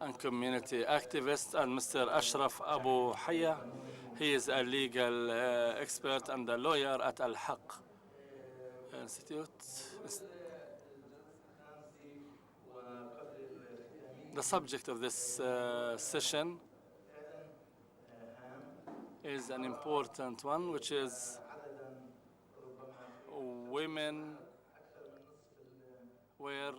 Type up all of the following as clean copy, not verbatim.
and community activist, and Mr. Ashraf Abu Hayya. He is a legal expert and a lawyer at Al-Haq Institute. The subject of this session is an important one, which is women, where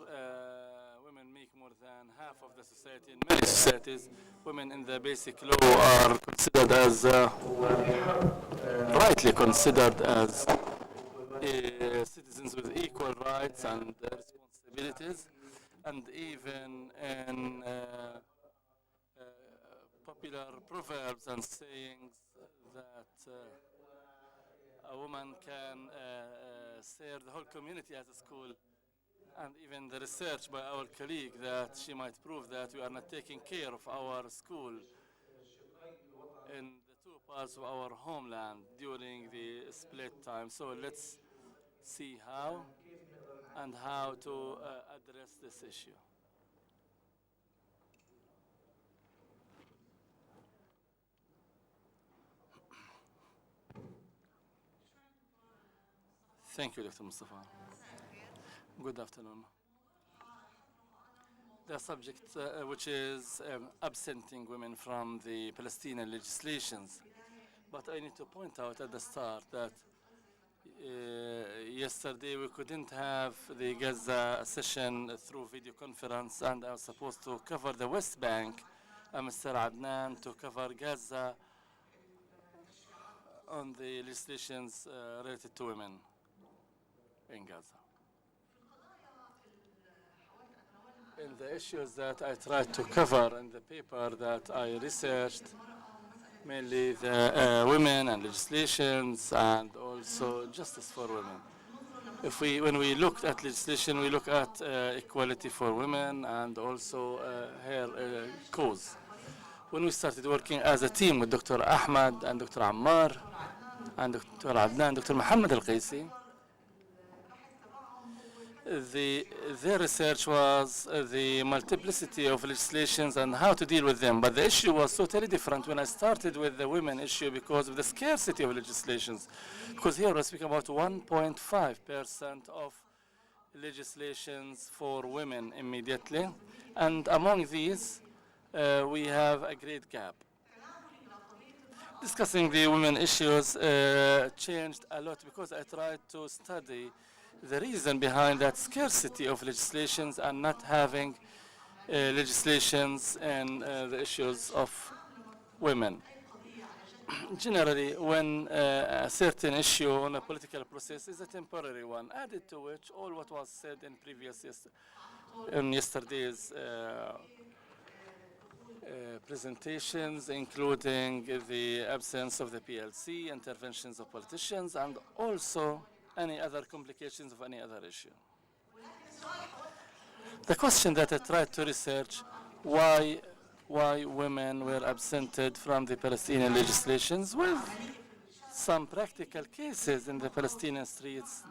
women make more than half of the society. In many societies, women in the basic law are considered as, rightly considered as citizens with equal rights and responsibilities, and even in popular proverbs and sayings that a woman can serve the whole community as a school, and even the research by our colleague that she might prove that we are not taking care of our school in the two parts of our homeland during the split time. So let's see how to address this issue. Thank you, Dr. Mustafa. Good afternoon. The subject, which is absenting women from the Palestinian legislations. But I need to point out at the start that yesterday we couldn't have the Gaza session through video conference, and I was supposed to cover the West Bank, Mr. Adnan to cover Gaza on the legislations related to women in Gaza. In the issues that I tried to cover in the paper that I researched, mainly the women and legislations and also justice for women. When we looked at legislation, we look at equality for women and also her cause. When we started working as a team with Dr. Ahmad and Dr. Ammar and Dr. Adnan, Dr. Muhammad Al-Qaisi, their research was the multiplicity of legislations and how to deal with them. But the issue was totally different when I started with the women issue because of the scarcity of legislations. Because here we're speaking about 1.5% of legislations for women immediately. And among these, we have a great gap. Discussing the women issues changed a lot because I tried to study the reason behind that scarcity of legislations and not having legislations in the issues of women. Generally, when a certain issue on a political process is a temporary one, added to which all what was said in yesterday's presentations, including the absence of the PLC, interventions of politicians, and also any other complications of any other issue. The question that I tried to research, why women were absented from the Palestinian legislations, with some practical cases in the Palestinian streets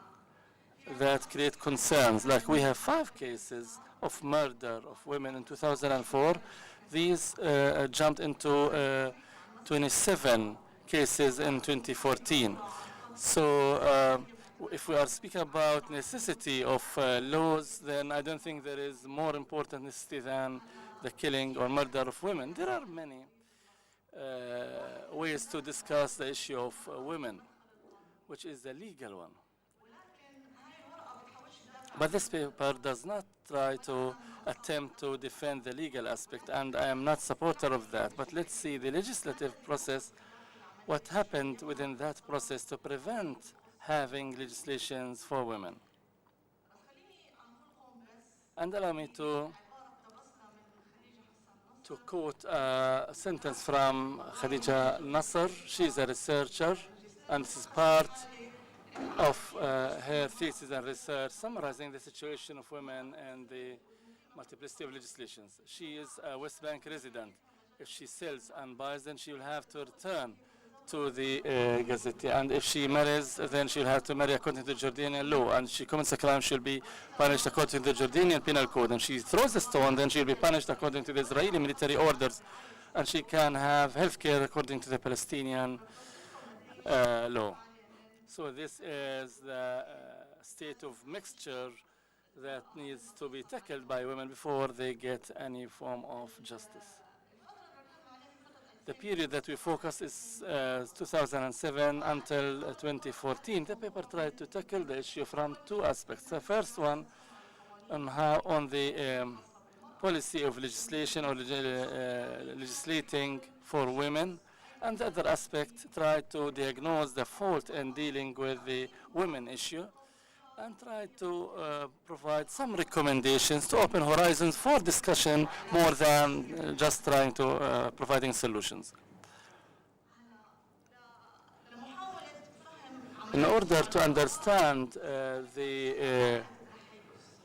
that create concerns. Like we have 5 cases of murder of women in 2004. These jumped into 27 cases in 2014. So if we are speaking about necessity of laws, then I don't think there is more important necessity than the killing or murder of women. There are many ways to discuss the issue of women, which is the legal one. But this paper does not try to attempt to defend the legal aspect, and I am not supporter of that. But let's see the legislative process, what happened within that process to prevent having legislations for women. And allow me to quote a sentence from Khadija Nasser. She's a researcher, and this is part of her thesis and research summarizing the situation of women and the multiplicity of legislations. She is a West Bank resident. If she sells and buys, then she will have to return to the Gazette. And if she marries, then she'll have to marry according to the Jordanian law. And she commits a crime, she'll be punished according to the Jordanian penal code. And she throws a stone, then she'll be punished according to the Israeli military orders. And she can have health care according to the Palestinian law. So this is the state of mixture that needs to be tackled by women before they get any form of justice. The period that we focus is 2007 until 2014. The paper tried to tackle the issue from two aspects. The first one on the policy of legislation or legislating for women, and the other aspect tried to diagnose the fault in dealing with the women issue and tried to provide some recommendations to open horizons for discussion more than just trying to providing solutions. In order to understand the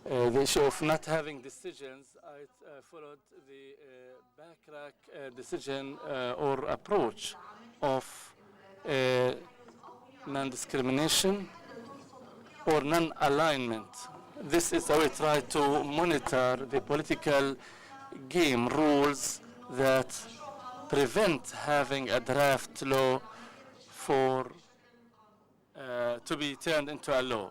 issue of not having decisions, I followed the backrack decision or approach of non-discrimination or non-alignment. This is how we try to monitor the political game rules that prevent having a draft law for to be turned into a law.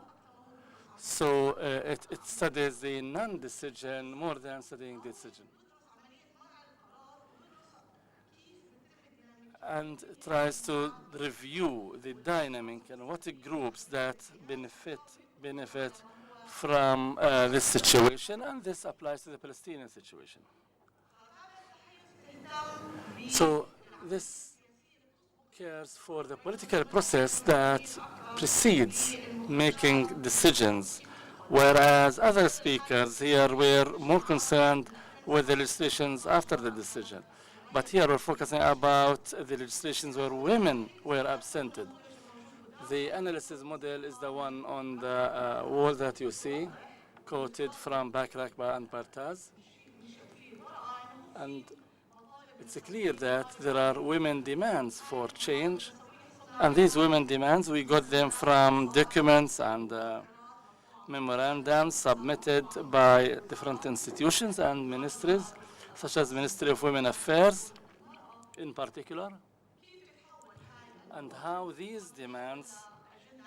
So it studies the non-decision more than studying decision, and tries to review the dynamic and what groups that benefit from this situation, and this applies to the Palestinian situation. So this cares for the political process that precedes making decisions, whereas other speakers here were more concerned with the legislations after the decision. But here we're focusing about the legislations where women were absented. The analysis model is the one on the wall that you see, quoted from Backrack and Partaz. And it's clear that there are women demands for change. And these women demands, we got them from documents and memorandums submitted by different institutions and ministries, such as Ministry of Women Affairs in particular, and how these demands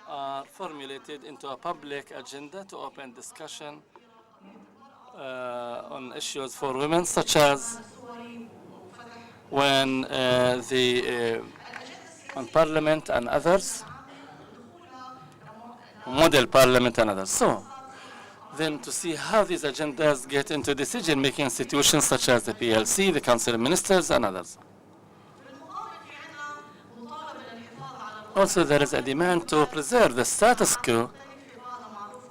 are formulated into a public agenda to open discussion on issues for women, such as when on Parliament and others, model Parliament and others. So then to see how these agendas get into decision-making institutions such as the PLC, the Council of Ministers, and others. Also, there is a demand to preserve the status quo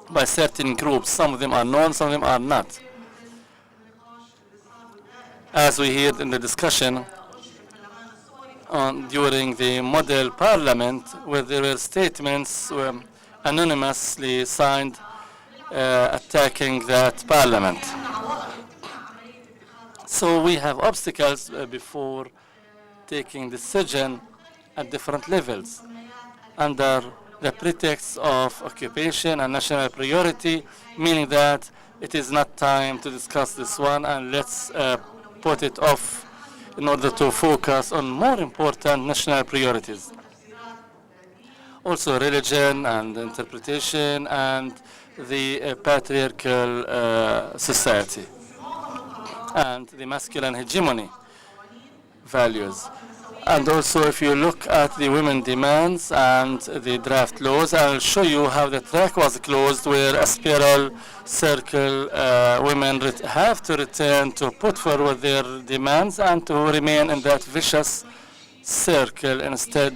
by certain groups. Some of them are known, some of them are not. As we heard in the discussion during the model parliament, where there were statements anonymously signed attacking that parliament. So we have obstacles before taking decision at different levels under the pretext of occupation and national priority, meaning that it is not time to discuss this one and let's put it off in order to focus on more important national priorities. Also religion and interpretation and the patriarchal society and the masculine hegemony values. And also, if you look at the women demands and the draft laws, I'll show you how the track was closed, where a spiral circle women have to return to put forward their demands and to remain in that vicious circle instead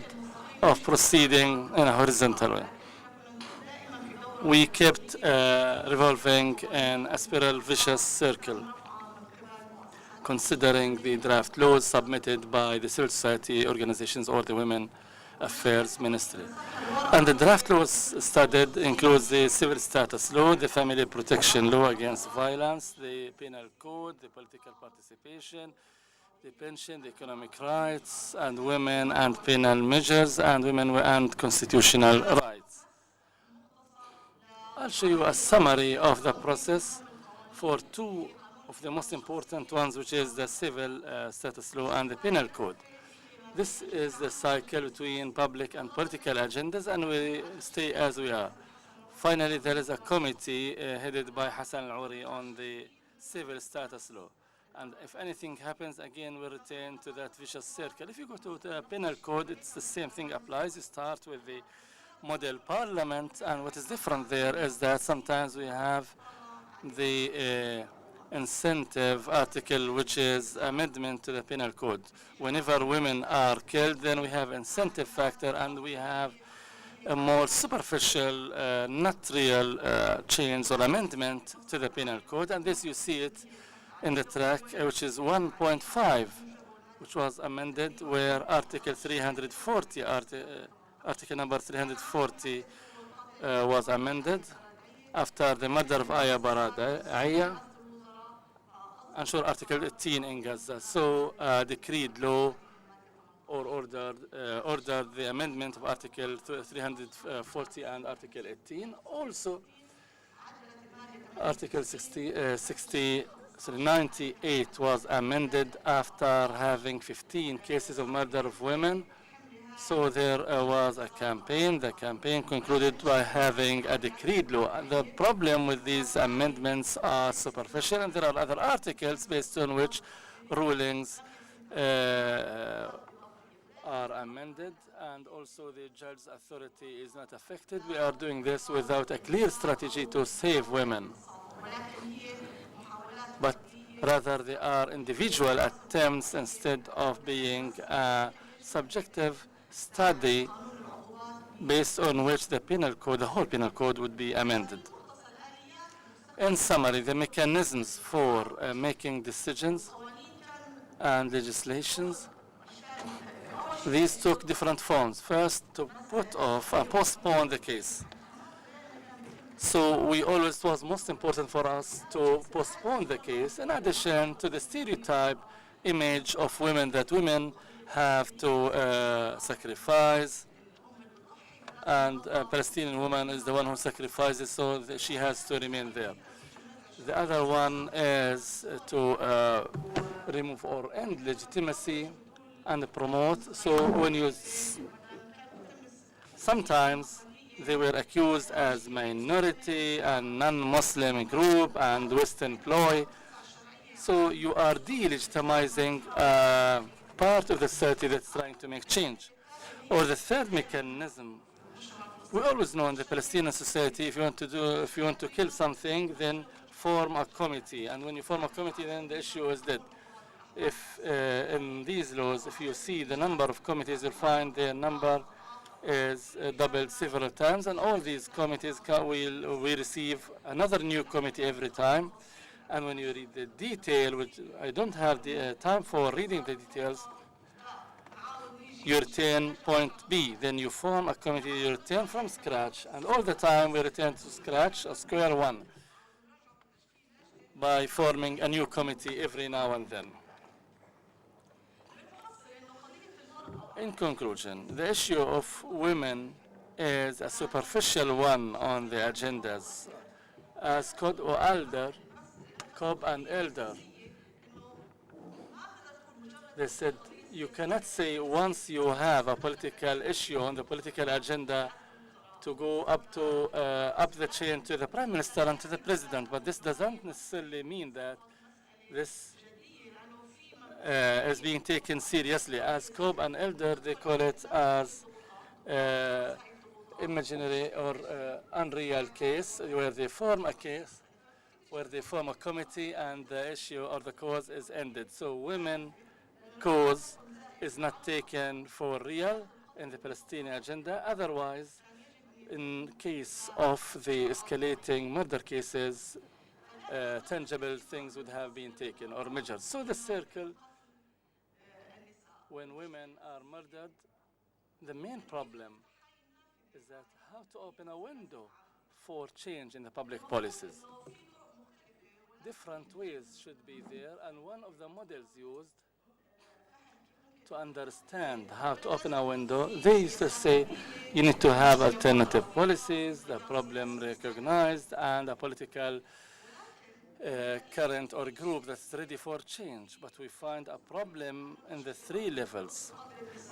of proceeding in a horizontal way. We kept revolving in a spiral vicious circle, considering the draft laws submitted by the civil society organizations or the Women Affairs Ministry. And the draft laws studied includes the civil status law, the family protection law against violence, the penal code, the political participation, the pension, the economic rights, and women and penal measures, and women and constitutional rights. I'll show you a summary of the process for two of the most important ones, which is the civil status law and the penal code. This is the cycle between public and political agendas, and we stay as we are. Finally, there is a committee headed by Hassan Al-Ouri on the civil status law. And if anything happens, again, we return to that vicious circle. If you go to the penal code, it's the same thing applies. You start with the model parliament, and what is different there is that sometimes we have the incentive article, which is amendment to the penal code. Whenever women are killed, then we have incentive factor, and we have a more superficial, not real change or amendment to the penal code. And this you see it in the track, which is 1.5, which was amended, where Article 340, Article number 340 was amended after the murder of Aya Barada. And sure, Article 18 in Gaza. So decreed law or ordered the amendment of Article 340 and Article 18. Also, Article 98 was amended after having 15 cases of murder of women. So there was a campaign. The campaign concluded by having a decreed law. And the problem with these amendments are superficial, and there are other articles based on which rulings are amended, and also the judge's authority is not affected. We are doing this without a clear strategy to save women, but rather they are individual attempts instead of being a subjective study based on which the penal code, the whole penal code, would be amended. In summary, the mechanisms for making decisions and legislations, these took different forms. First, to put off and postpone the case. So we always, it was most important for us to postpone the case, in addition to the stereotype image of women, that women have to sacrifice, and a Palestinian woman is the one who sacrifices, so she has to remain there. The other one is to remove or end legitimacy and promote. So when you, sometimes they were accused as minority and non-Muslim group and Western ploy. So you are delegitimizing part of the society that's trying to make change. Or the third mechanism, we always know in the Palestinian society, if you want to kill something, then form a committee. And when you form a committee, then the issue is dead. If in these laws, if you see the number of committees, you'll find their number is doubled several times, and all these committees we receive another new committee every time. And when you read the detail, which I don't have the time for reading the details, you return point B. Then you form a committee, you return from scratch, and all the time we return to scratch, a square one, by forming a new committee every now and then. In conclusion, the issue of women is a superficial one on the agendas. As Cobb and Elder, they said you cannot say once you have a political issue on the political agenda to go up the chain to the Prime Minister and to the President, but this doesn't necessarily mean that this is being taken seriously. As Cobb and Elder, they call it as imaginary or unreal case, where they form a case, where they form a committee, and the issue or the cause is ended. So women cause is not taken for real in the Palestinian agenda. Otherwise, in case of the escalating murder cases, tangible things would have been taken or measured. So the circle, when women are murdered, the main problem is that how to open a window for change in the public policies. Different ways should be there, and one of the models used to understand how to open a window, they used to say you need to have alternative policies, the problem recognized, and a political current or group that's ready for change. But we find a problem in the three levels.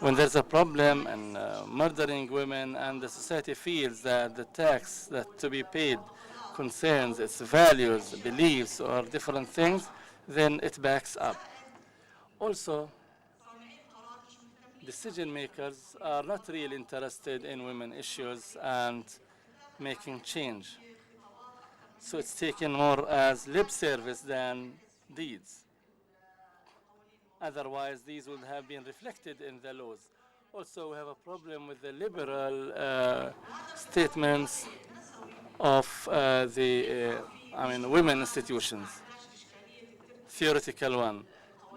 When there's a problem in murdering women and the society feels that the tax that to be paid concerns its values, beliefs, or different things, then it backs up. Also, decision makers are not really interested in women issues and making change. So it's taken more as lip service than deeds. Otherwise, these would have been reflected in the laws. Also, we have a problem with the liberal statements of women institutions, theoretical one.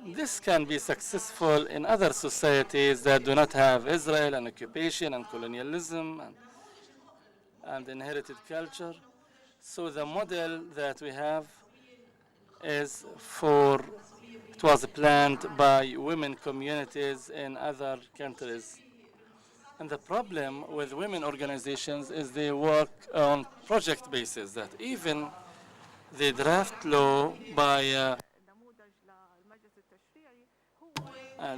This can be successful in other societies that do not have Israel and occupation and colonialism and inherited culture. So the model that we have is it was planned by women communities in other countries. And the problem with women organizations is they work on project basis, that even the draft law by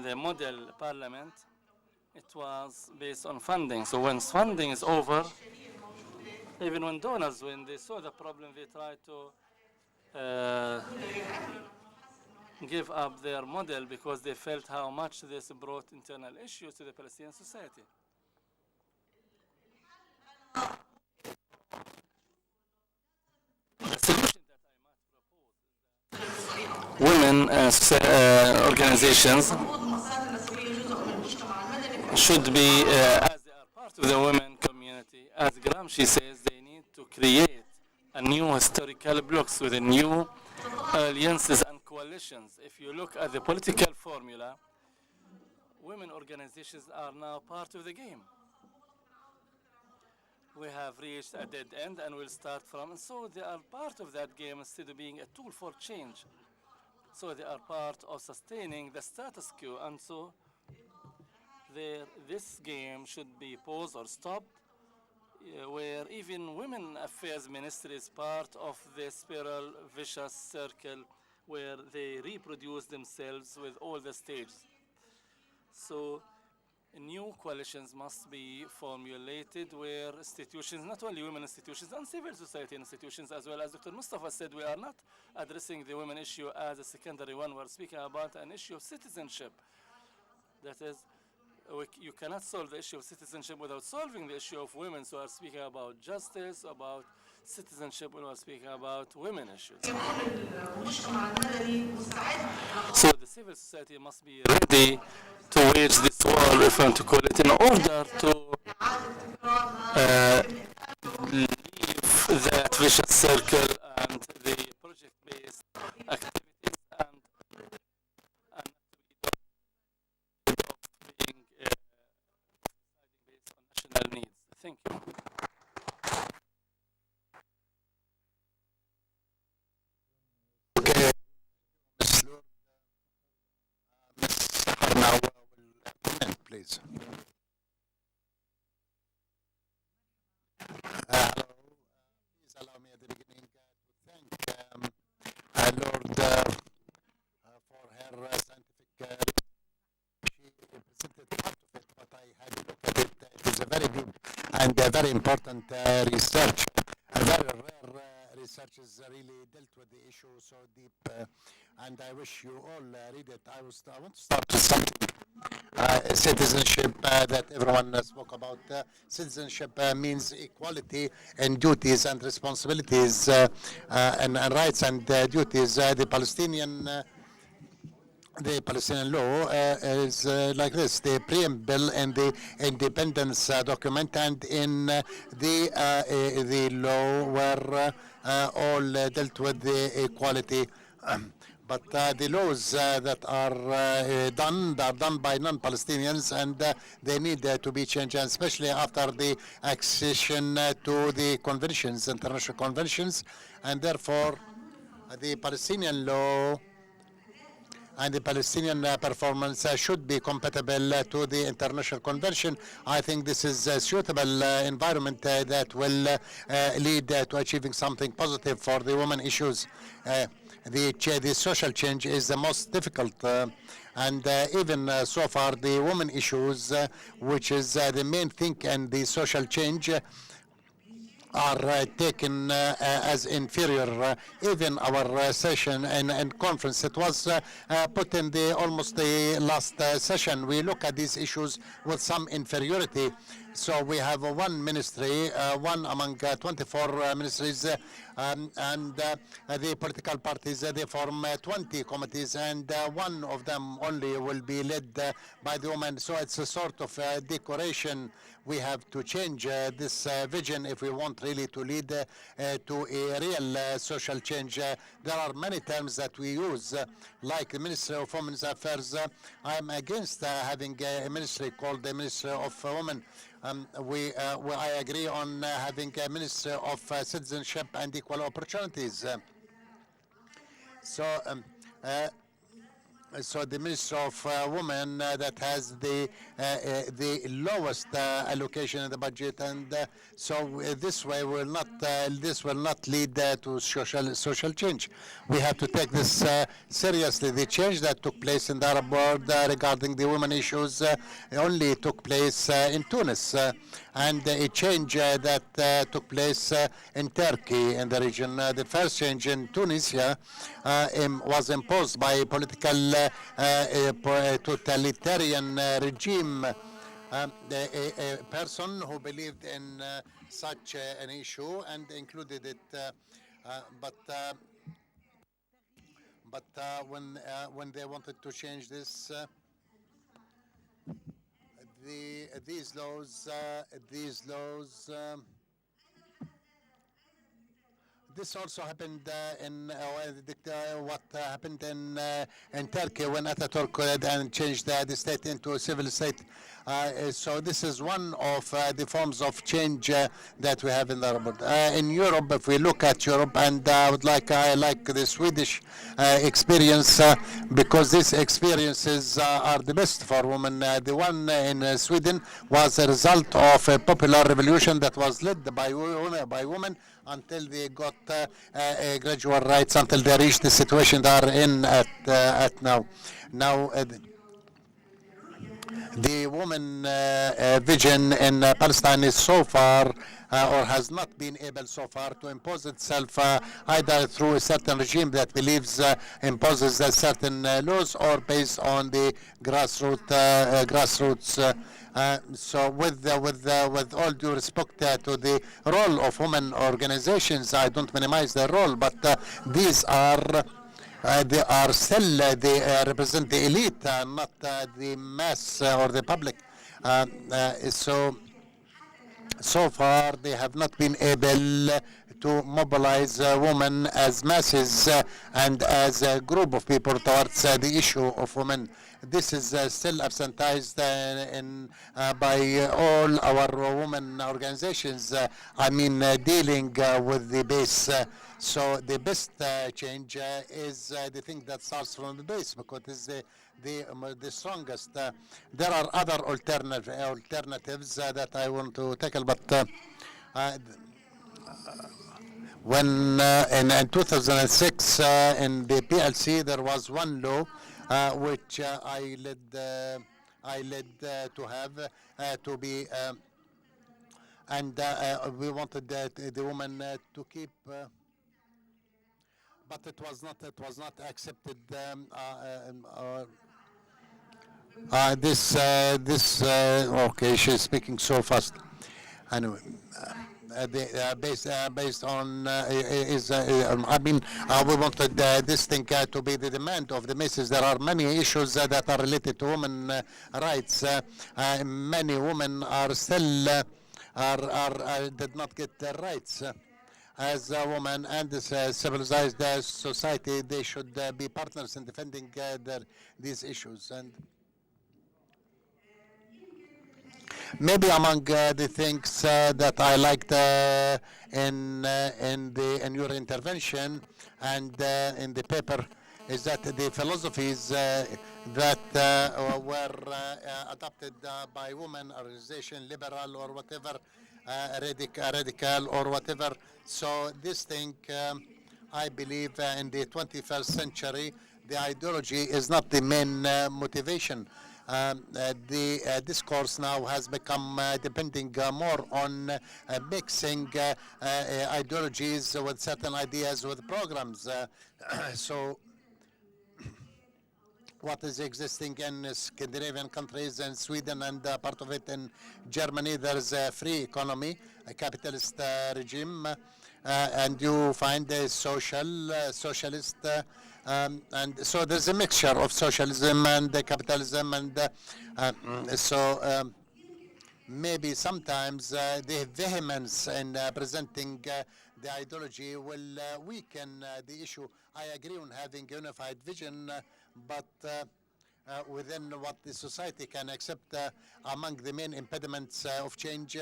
the model parliament, it was based on funding. So when funding is over, even when donors, when they saw the problem, they tried to give up their model because they felt how much this brought internal issues to the Palestinian society. The solution that I might propose is that women organizations should be, as they are part of the women community, as Gramsci says, they need to create a new historical blocks with a new alliances and coalitions. If you look at the political formula, women organizations are now part of the game. We have reached a dead end and we'll start from, and so they are part of that game instead of being a tool for change. So they are part of sustaining the status quo, and so this game should be paused or stopped, where even women affairs ministry is part of the spiral vicious circle where they reproduce themselves with all the stages. So new coalitions must be formulated where institutions, not only women institutions, and civil society institutions as well. As Dr. Mustafa said, we are not addressing the women issue as a secondary one. We're speaking about an issue of citizenship. That is, you cannot solve the issue of citizenship without solving the issue of women. So we're speaking about justice, about citizenship, when we're speaking about women issues. So the civil society must be ready to wage this war, if you want to call it, in order to leave that vicious circle and the project-based activities and being based on national needs. Thank you. Please. Hello. Please allow me at the beginning to thank Lord for her scientific she presented part of it, but I had looked at it. It is a very good and a very important research. A very rare research has really dealt with the issue so deep, and I wish you all read it. I want to start with something. Citizenship that everyone spoke about. Citizenship means equality in duties and responsibilities and rights and duties. The Palestinian law is like this: the preamble in the independence document and in the law were all dealt with the equality. But the laws that are done by non-Palestinians, and they need to be changed, and especially after the accession to the conventions, international conventions, and therefore the Palestinian law and the Palestinian performance should be compatible to the international convention. I think this is a suitable environment that will lead to achieving something positive for the women issues. The social change is the most difficult, and even so far the women issues, which is the main thing in the social change, are taken as inferior. Even our session and conference, it was put in the almost the last session. We look at these issues with some inferiority. So we have one ministry, one among 24 ministries, and the political parties, they form 20 committees, and one of them only will be led by the women. So it's a sort of decoration. We have to change this vision if we want really to lead to a real social change. There are many terms that we use, like the Ministry of Women's Affairs. I'm against having a ministry called the Ministry of Women. I agree on having a Ministry of Citizenship and Equal Opportunities. So the Minister of Women that has the lowest allocation in the budget, and so this way will not lead to social change. We have to take this seriously. The change that took place in the Arab world regarding the women issues only took place in Tunis, and a change that took place in Turkey in the region. The first change in Tunisia was imposed by a political totalitarian regime, a person who believed in such an issue and included it, but when they wanted to change this, these laws. This also happened in what happened in Turkey when Ataturk and changed the state into a civil state. So this is one of the forms of change that we have in the Arab world. In Europe, if we look at Europe, and I like the Swedish experience because these experiences are the best for women. The one in Sweden was a result of a popular revolution that was led by women until they got gradual rights, until they reached the situation they are in at now. Now, the woman vision in Palestine is so far or has not been able so far to impose itself either through a certain regime that believes imposes certain laws or based on the grassroots. So with all due respect to the role of women organizations, I don't minimize their role, but these are they are still they represent the elite, not the mass or the public. So far they have not been able to mobilize women as masses and as a group of people towards the issue of women. This is still absentized by all our women organizations. Dealing with the base. So the best change is the thing that starts from the base, because it's the strongest. There are other alternatives that I want to tackle, but when in 2006 in the PLC there was one law which I led to have to be, and we wanted the woman to keep. But it was not accepted. Okay, she's speaking so fast. Anyway, based on we wanted this thing to be the demand of the masses. There are many issues that are related to women rights. Many women are still did not get their rights. As a woman and as a civilized society, they should be partners in defending these issues. And maybe among the things that I liked in your intervention and in the paper is that the philosophies that were adopted by women organization, liberal or whatever, radical or whatever. So this thing, I believe, in the 21st century, the ideology is not the main motivation. The discourse now has become depending more on mixing ideologies with certain ideas with programs. So what is existing in Scandinavian countries and Sweden and part of it in Germany, there is a free economy, a capitalist regime, and you find a socialist, and so there's a mixture of socialism and capitalism, and maybe sometimes the vehemence in presenting the ideology will weaken the issue. I agree on having unified vision, but within what the society can accept, among the main impediments of change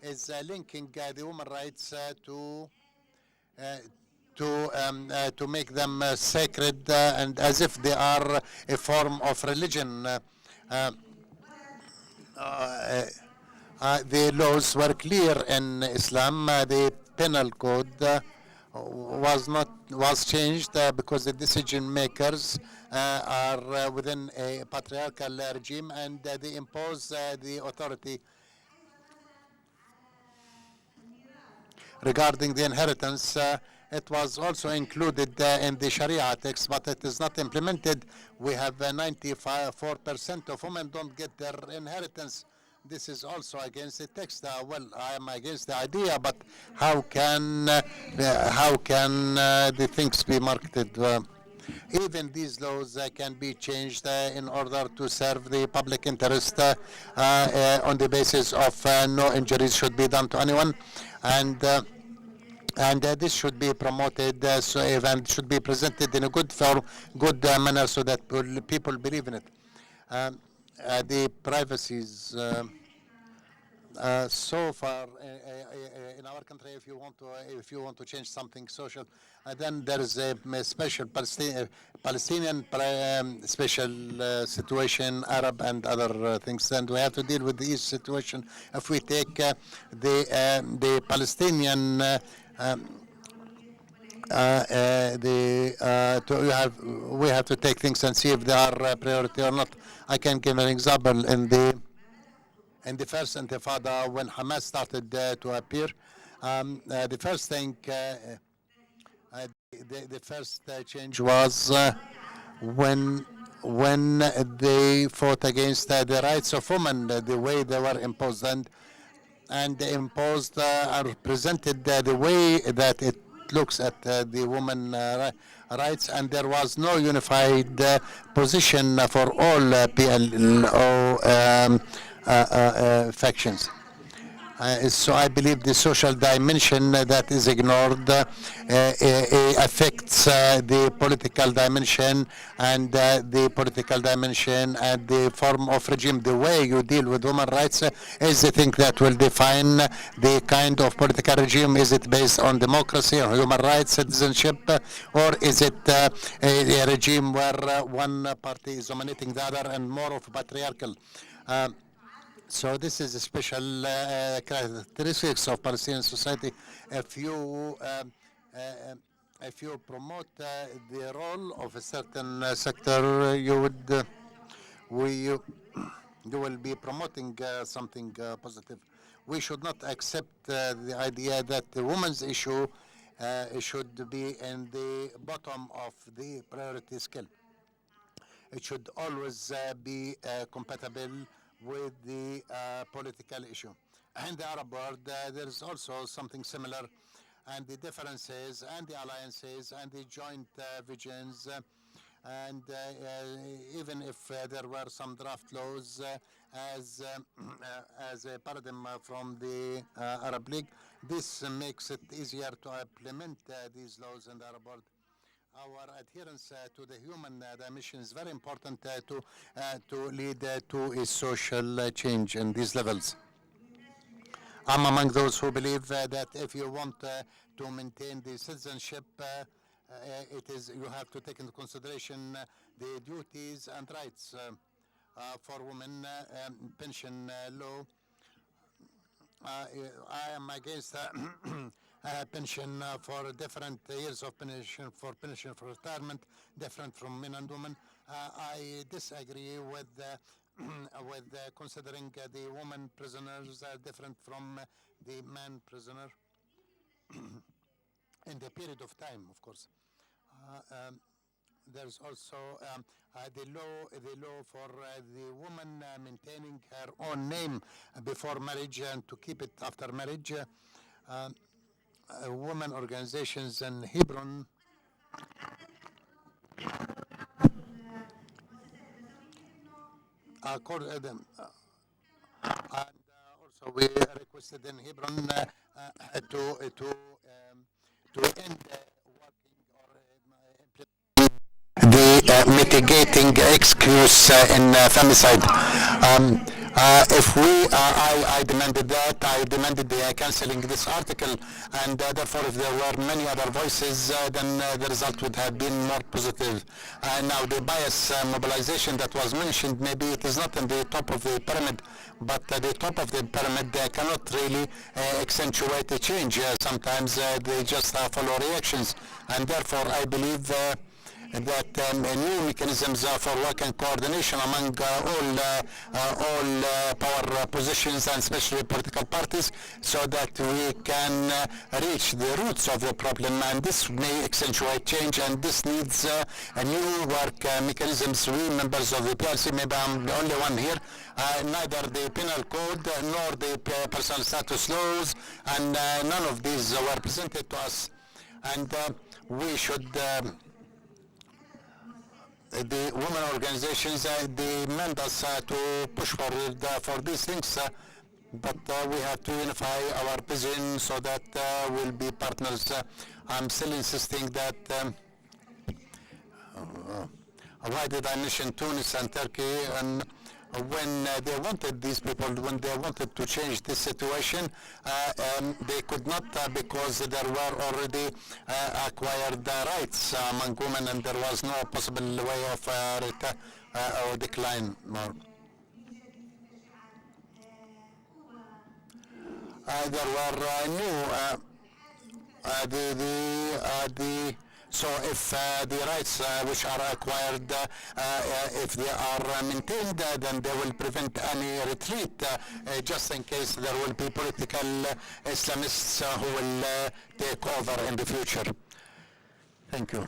is linking the human rights to make them sacred and as if they are a form of religion. The laws were clear in Islam. The penal code was changed because the decision makers are within a patriarchal regime, and they impose the authority. Regarding the inheritance, it was also included in the Sharia text, but it is not implemented. We have 94% of women don't get their inheritance. This is also against the text. Well, I am against the idea, but how can the things be marketed? Even these laws can be changed in order to serve the public interest on the basis of no injuries should be done to anyone, and this should be promoted and should be presented in a good form, good manner, so that people believe in it. The privacies. So far, in our country, if you want to change something social, then there is a special Palestinian special situation, Arab and other things, and we have to deal with each situation. If we take the Palestinian. We have to take things and see if they are a priority or not. I can give an example in the first Intifada, when Hamas started to appear. The first thing, the first change was when they fought against the rights of women, the way they were imposed, and they imposed or presented the way that it looks at the women rights, and there was no unified position for all PLO factions. So I believe the social dimension that is ignored affects the political dimension, and the political dimension and the form of regime. The way you deal with human rights is the thing that will define the kind of political regime. Is it based on democracy or human rights, citizenship, or is it a regime where one party is dominating the other and more of patriarchal? So this is a special characteristics of Palestinian society. If you promote the role of a certain sector, you will be promoting something positive. We should not accept the idea that the women's issue should be in the bottom of the priority scale. It should always be compatible with the political issue. In the Arab world, there is also something similar, and the differences and the alliances and the joint visions, and even if there were some draft laws as a paradigm from the Arab League, this makes it easier to implement these laws in the Arab world. Our adherence to the human dimension is very important to lead to a social change in these levels. I'm among those who believe that if you want to maintain the citizenship it is you have to take into consideration the duties and rights for women. Pension law. I am against pension for different years of pension for retirement, different from men and women. I disagree with considering the women prisoners different from the man prisoner in the period of time, of course. There's also the law for the woman maintaining her own name before marriage and to keep it after marriage. Women organizations in Hebron and also we requested in Hebron to end working or the mitigating excuse in femicide. I demanded that. I demanded cancelling this article, and therefore, if there were many other voices, then the result would have been more positive. Now, the bias mobilization that was mentioned, maybe it is not in the top of the pyramid, but the top of the pyramid cannot really accentuate the change. Sometimes they just follow reactions, and therefore, I believe that new mechanisms for work and coordination among all power positions and especially political parties, so that we can reach the roots of the problem, and this may accentuate change, and this needs a new work mechanisms. We members of the PLC, maybe I'm the only one here, neither the penal code nor the personal status laws, and none of these were presented to us, and we should the women organizations demand us to push forward for these things, but we have to unify our vision so that we'll be partners. I'm still insisting that why did I mention Tunis and Turkey? And when they wanted these people, when they wanted to change this situation, they could not because there were already acquired rights among women, and there was no possible way of or decline more. There were new so if the rights which are acquired, if they are maintained, then they will prevent any retreat, just in case there will be political Islamists who will take over in the future. Thank you.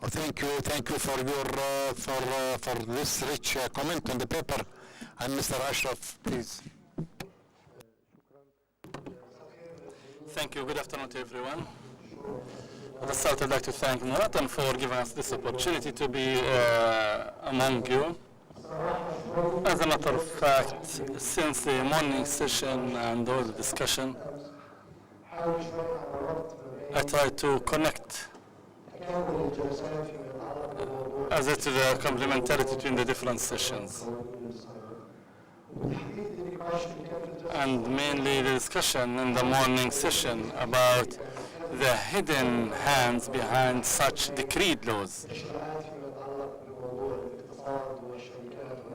Oh, thank you for your for this rich comment on the paper. And Mr. Ashraf, please. Thank you. Good afternoon to everyone. At the start, I'd like to thank Mواطن for giving us this opportunity to be among you. As a matter of fact, since the morning session and all the discussion, I tried to connect as it to the complementarity between the different sessions. And mainly the discussion in the morning session about the hidden hands behind such decreed laws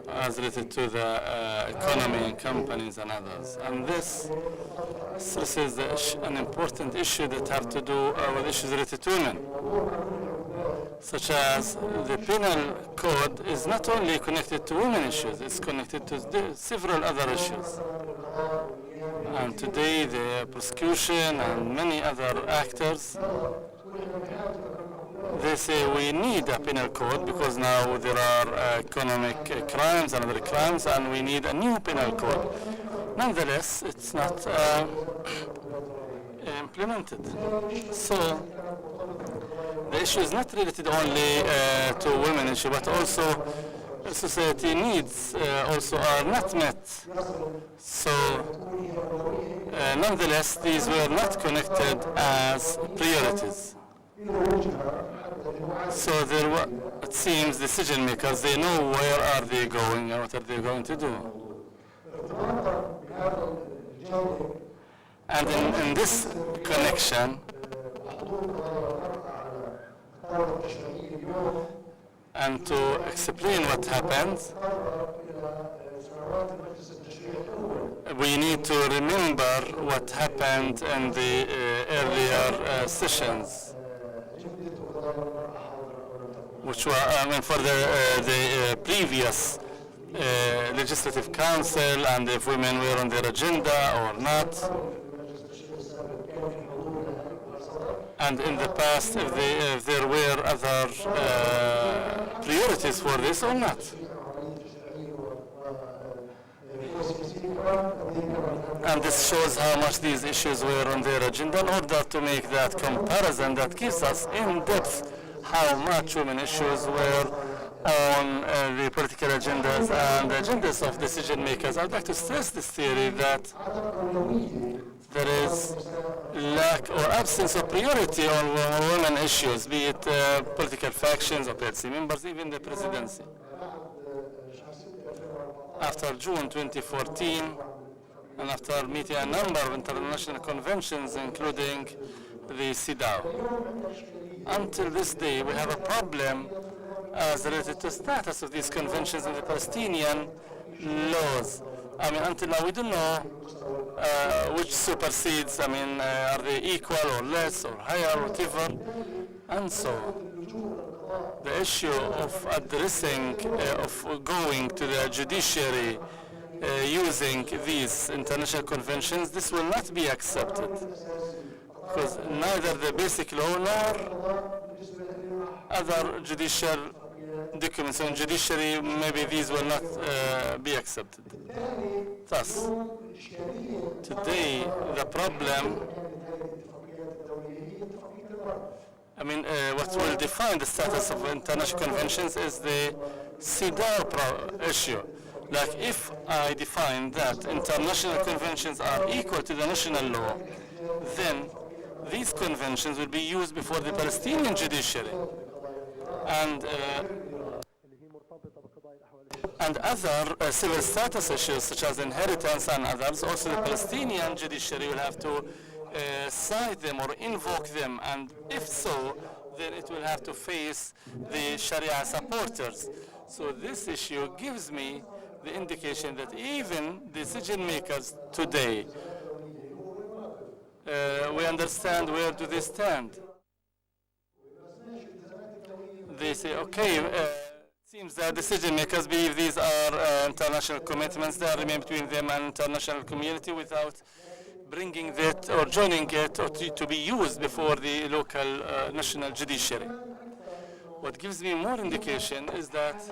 as related to the economy and companies and others. And this is an important issue that have to do with issues related to women, such as the penal code is not only connected to women issues, it's connected to several other issues. And today the prosecution and many other actors, they say we need a penal code because now there are economic crimes and other crimes, and we need a new penal code. Nonetheless, it's not implemented. So the issue is not related only to women issue, but also society needs also are not met. So nonetheless, these were not connected as priorities. So it seems decision makers, they know where are they going and what are they going to do. And in this connection, and to explain what happened, we need to remember what happened in the earlier sessions, which were, for the previous legislative council, and if women were on their agenda or not. And in the past, if there were other priorities for this or not. And this shows how much these issues were on their agenda in order to make that comparison that gives us in depth how much women issues were on the political agendas and the agendas of decision makers. I'd like to stress this theory that there is lack or absence of priority on women issues, be it political factions or PLC members, even the presidency. After June 2014, and after meeting a number of international conventions, including the CEDAW, until this day we have a problem as related to status of these conventions and the Palestinian laws. I mean, until now we don't know which supersedes, are they equal or less or higher, whatever. And so the issue of addressing, of going to the judiciary using these international conventions, this will not be accepted. Because neither the basic law nor other judicial documents in judiciary, maybe these will not be accepted. Thus, today the problem, what will define the status of international conventions is the CEDAW issue. Like if I define that international conventions are equal to the national law, then these conventions will be used before the Palestinian judiciary. And other civil status issues such as inheritance and others, also the Palestinian judiciary will have to cite them or invoke them, and if so, then it will have to face the Sharia supporters. So this issue gives me the indication that even decision makers today, we understand where do they stand. They say, okay, seems that decision makers believe these are international commitments that remain between them and international community without bringing that or joining it or to be used before the local national judiciary. What gives me more indication is that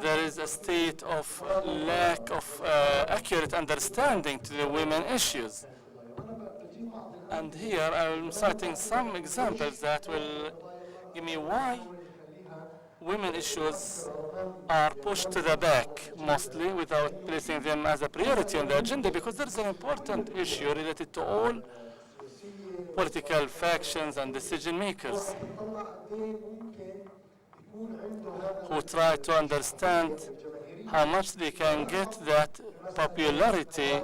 there is a state of lack of accurate understanding to the women issues. And here I'm citing some examples that will give me why women issues are pushed to the back, mostly without placing them as a priority on the agenda, because there's an important issue related to all political factions and decision makers who try to understand how much they can get that popularity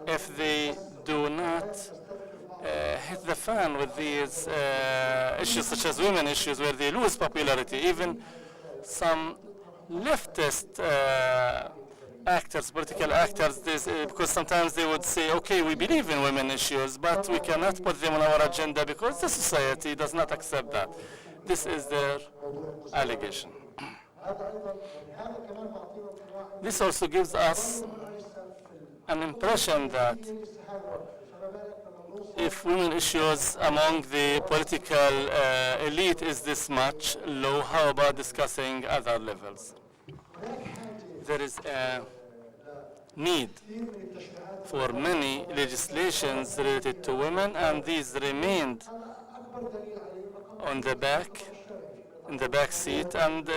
if they do not hit the fan with these issues such as women issues where they lose popularity. Even some leftist actors, political actors, because sometimes they would say, okay, we believe in women issues, but we cannot put them on our agenda because the society does not accept that. This is their allegation. This also gives us an impression that if women issues among the political elite is this much low, how about discussing other levels? There is a need for many legislations related to women, and these remained on the back, in the back seat. And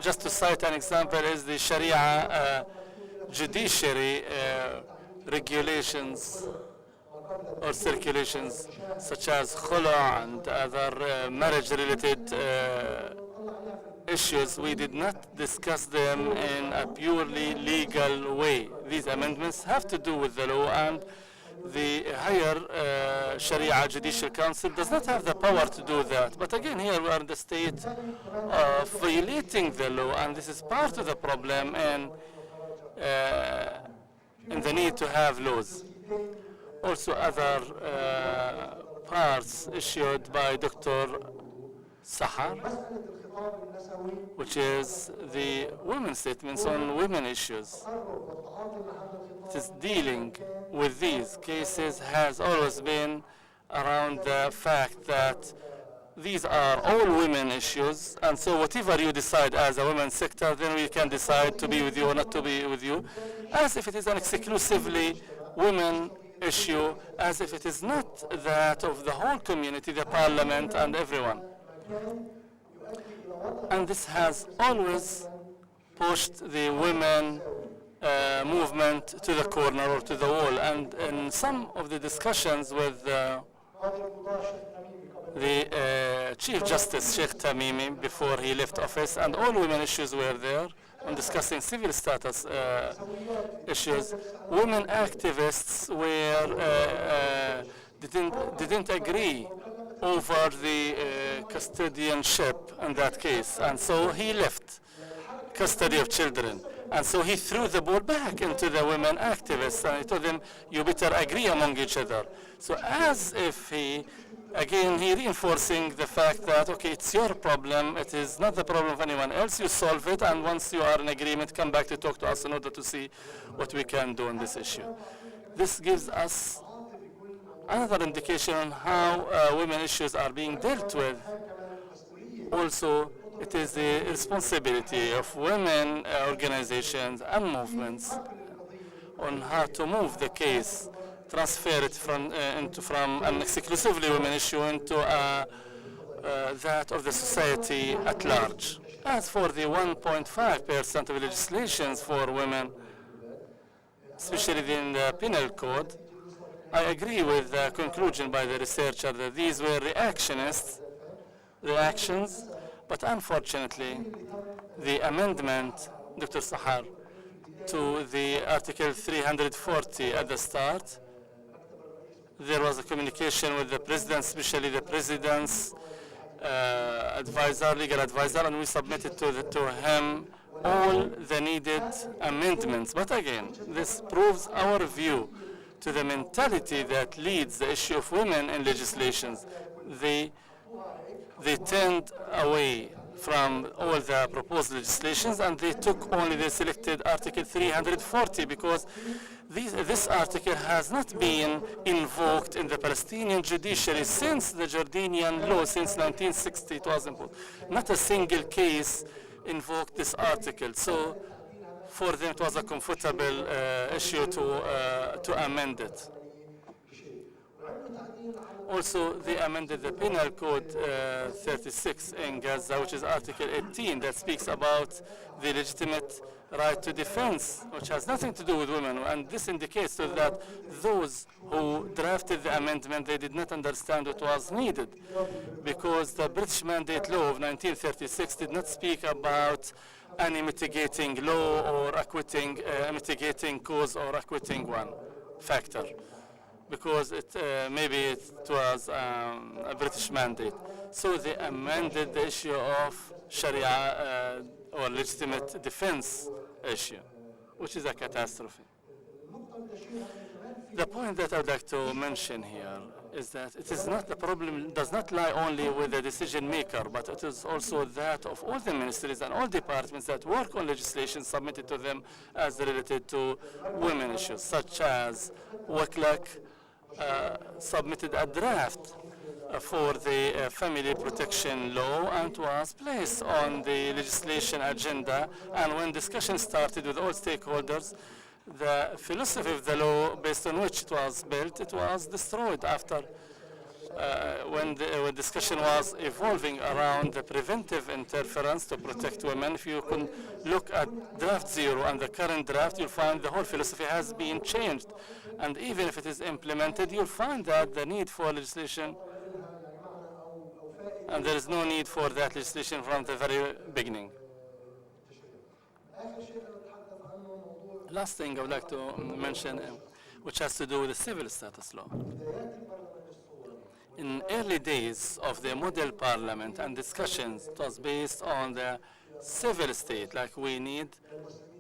just to cite an example is the Sharia judiciary regulations or circulations such as khula and other marriage-related issues, we did not discuss them in a purely legal way. These amendments have to do with the law, and the higher Sharia Judicial Council does not have the power to do that. But again, here we are in the state of violating the law, and this is part of the problem and the need to have laws. Also, other parts issued by Dr. Sahar, which is the women's statements on women issues. It is dealing with these cases has always been around the fact that these are all women issues, and so whatever you decide as a women's sector, then we can decide to be with you or not to be with you, as if it is an exclusively women issue, as if it is not that of the whole community, the parliament, and everyone. And this has always pushed the women movement to the corner or to the wall. And in some of the discussions with the Chief Justice Sheikh Tamimi before he left office, and all women issues were there on discussing civil status issues, women activists were didn't agree over the custodianship in that case, and so he left custody of children. And so he threw the ball back into the women activists, and he told them, you better agree among each other. So as if he reinforcing the fact that, okay, it's your problem, it is not the problem of anyone else, you solve it, and once you are in agreement, come back to talk to us in order to see what we can do on this issue. This gives us another indication on how women issues are being dealt with. Also, it is the responsibility of women organizations and movements on how to move the case, transfer it from an exclusively women issue into that of the society at large. As for the 1.5% of legislations for women, especially in the penal code, I agree with the conclusion by the researcher that these were reactions, but unfortunately, the amendment, Dr. Sahar, to the Article 340 at the start, there was a communication with the President, especially the President's legal advisor, and we submitted to him all the needed amendments. But again, this proves our view to the mentality that leads the issue of women in legislations. They turned away from all the proposed legislations, and they took only the selected Article 340 because this article has not been invoked in the Palestinian judiciary since the Jordanian law, since 1960 it was imposed. Not a single case invoked this article. So for them it was a comfortable issue to amend it. Also, they amended the Penal Code 36 in Gaza, which is Article 18, that speaks about the legitimate right to defense, which has nothing to do with women. And this indicates that those who drafted the amendment, they did not understand what was needed, because the British Mandate Law of 1936 did not speak about any mitigating law or acquitting, mitigating cause or acquitting one factor, because maybe it was a British mandate. So they amended the issue of Sharia or legitimate defense issue, which is a catastrophe. The point that I'd like to mention here is that it is not the problem does not lie only with the decision maker, but it is also that of all the ministries and all departments that work on legislation submitted to them as related to women issues, such as WACLAC submitted a draft for the family protection law and was placed on the legislation agenda, and when discussion started with all stakeholders, the philosophy of the law based on which it was built, it was destroyed after when discussion was evolving around the preventive interference to protect women. If you can look at draft 0 and the current draft, you'll find the whole philosophy has been changed. And even if it is implemented, you'll find that the need for legislation And there is no need for that legislation from the very beginning. Last thing I would like to mention, which has to do with the civil status law. In early days of the model parliament and discussions, it was based on the civil state, like we need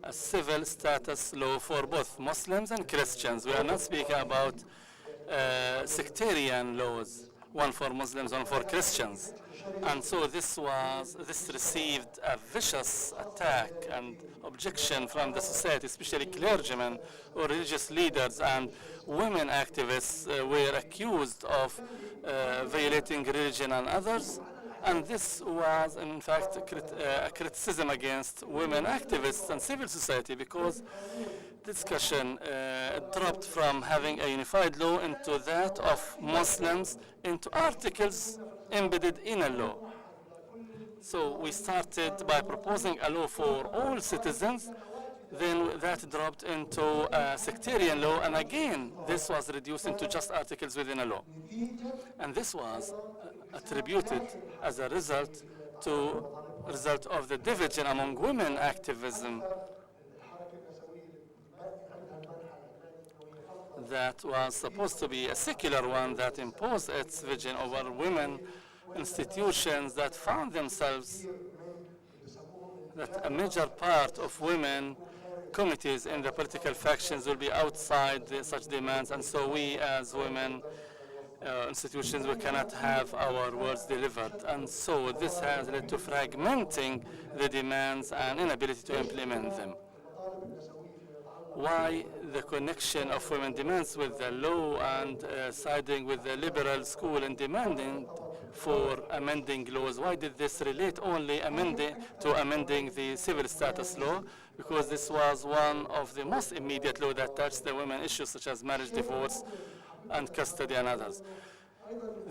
a civil status law for both Muslims and Christians. We are not speaking about sectarian laws, one for Muslims, one for Christians. And so this received a vicious attack and objection from the society, especially clergymen or religious leaders, and women activists were accused of violating religion and others. And this was, in fact, a criticism against women activists and civil society, because discussion dropped from having a unified law into that of Muslims into articles embedded in a law. So we started by proposing a law for all citizens, then that dropped into a sectarian law, and again this was reduced into just articles within a law. And this was attributed as a result of the division among women activism that was supposed to be a secular one that imposed its vision over women institutions that found themselves that a major part of women committees in the political factions will be outside such demands, and so we as women institutions, we cannot have our words delivered. And so this has led to fragmenting the demands and inability to implement them. Why the connection of women demands with the law and siding with the liberal school in demanding for amending laws? Why did this relate only to amending the civil status law? Because this was one of the most immediate laws that touched the women issues, such as marriage, divorce, and custody and others.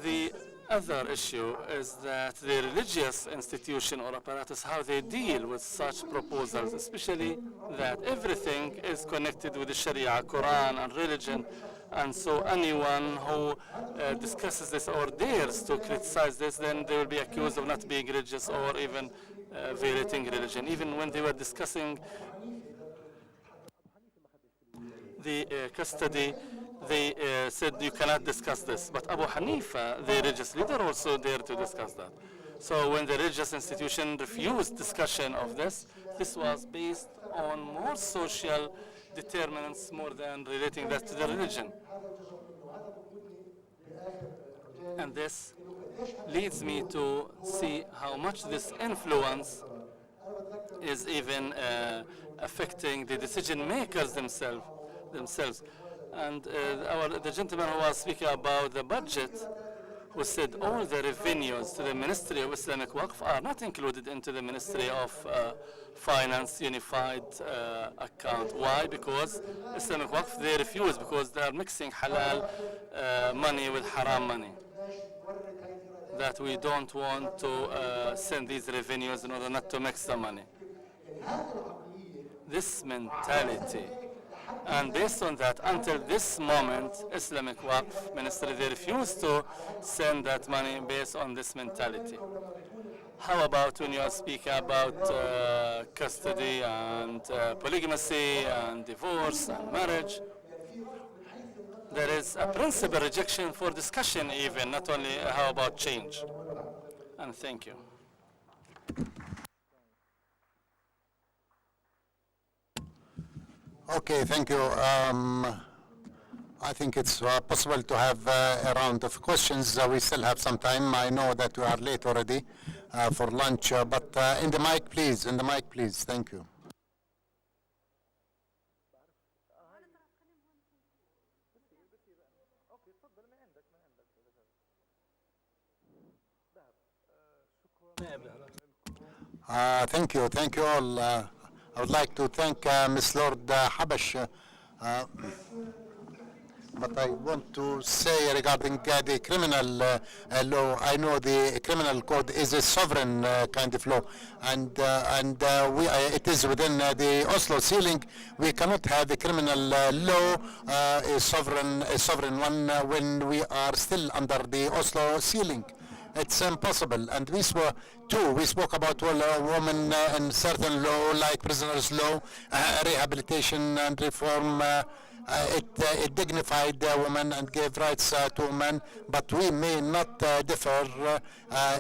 The other issue is that the religious institution or apparatus, how they deal with such proposals, especially that everything is connected with the Sharia, Quran, and religion. And so anyone who discusses this or dares to criticize this, then they will be accused of not being religious or even violating religion. Even when they were discussing the custody, they said you cannot discuss this. But Abu Hanifa, the religious leader, also dared to discuss that. So when the religious institution refused discussion of this, this was based on more social determinants more than relating that to the religion. And this leads me to see how much this influence is even affecting the decision makers themselves. And the gentleman who was speaking about the budget, who said all the revenues to the Ministry of Islamic Waqf are not included into the Ministry of Finance Unified Account. Why? Because Islamic Waqf, they refuse, because they are mixing halal money with haram money. That we don't want to send these revenues in order not to mix the money. This mentality. And based on that, until this moment, Islamic Waqf Ministry, they refuse to send that money based on this mentality. How about when you are speaking about custody and polygamy and divorce and marriage? There is a principal rejection for discussion even, not only how about change. And thank you. Okay, thank you. I think it's possible to have a round of questions. We still have some time. I know that we are late already for lunch, but in the mic, please. In the mic, please. Thank you. Thank you. Thank you all. I would like to thank Ms. Lord Habash, but I want to say regarding the criminal law, I know the criminal code is a sovereign kind of law, and it is within the Oslo ceiling. We cannot have a criminal law, a sovereign one, when we are still under the Oslo ceiling. It's impossible. And we spoke about women in certain law, like prisoners' law, rehabilitation and reform. It dignified women and gave rights to women, but we may not differ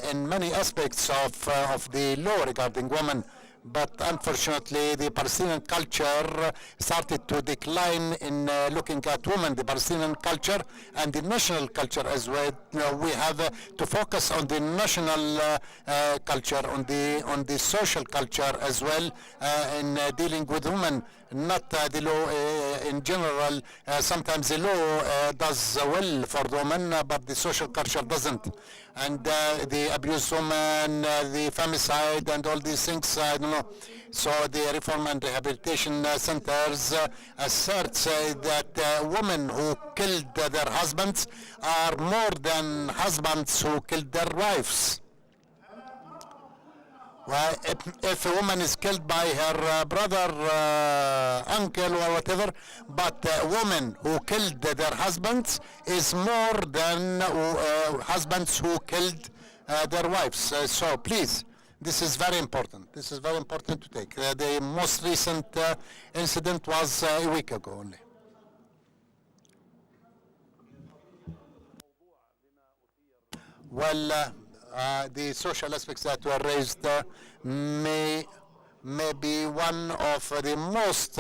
in many aspects of the law regarding women. But unfortunately, the Palestinian culture started to decline in looking at women, the Palestinian culture and the national culture as well. We have to focus on the national culture, on the social culture as well, in dealing with women, not the law in general. Sometimes the law does well for the women, but the social culture doesn't. And the abused woman, the femicide, and all these things, I don't know. So the reform and rehabilitation centers assert that women who killed their husbands are more than husbands who killed their wives. Well, if a woman is killed by her brother, uncle, or whatever, but a woman who killed their husbands is more than husbands who killed their wives. So please, this is very important. This is very important to take. The most recent incident was a week ago only. Well, the social aspects that were raised may be one of the most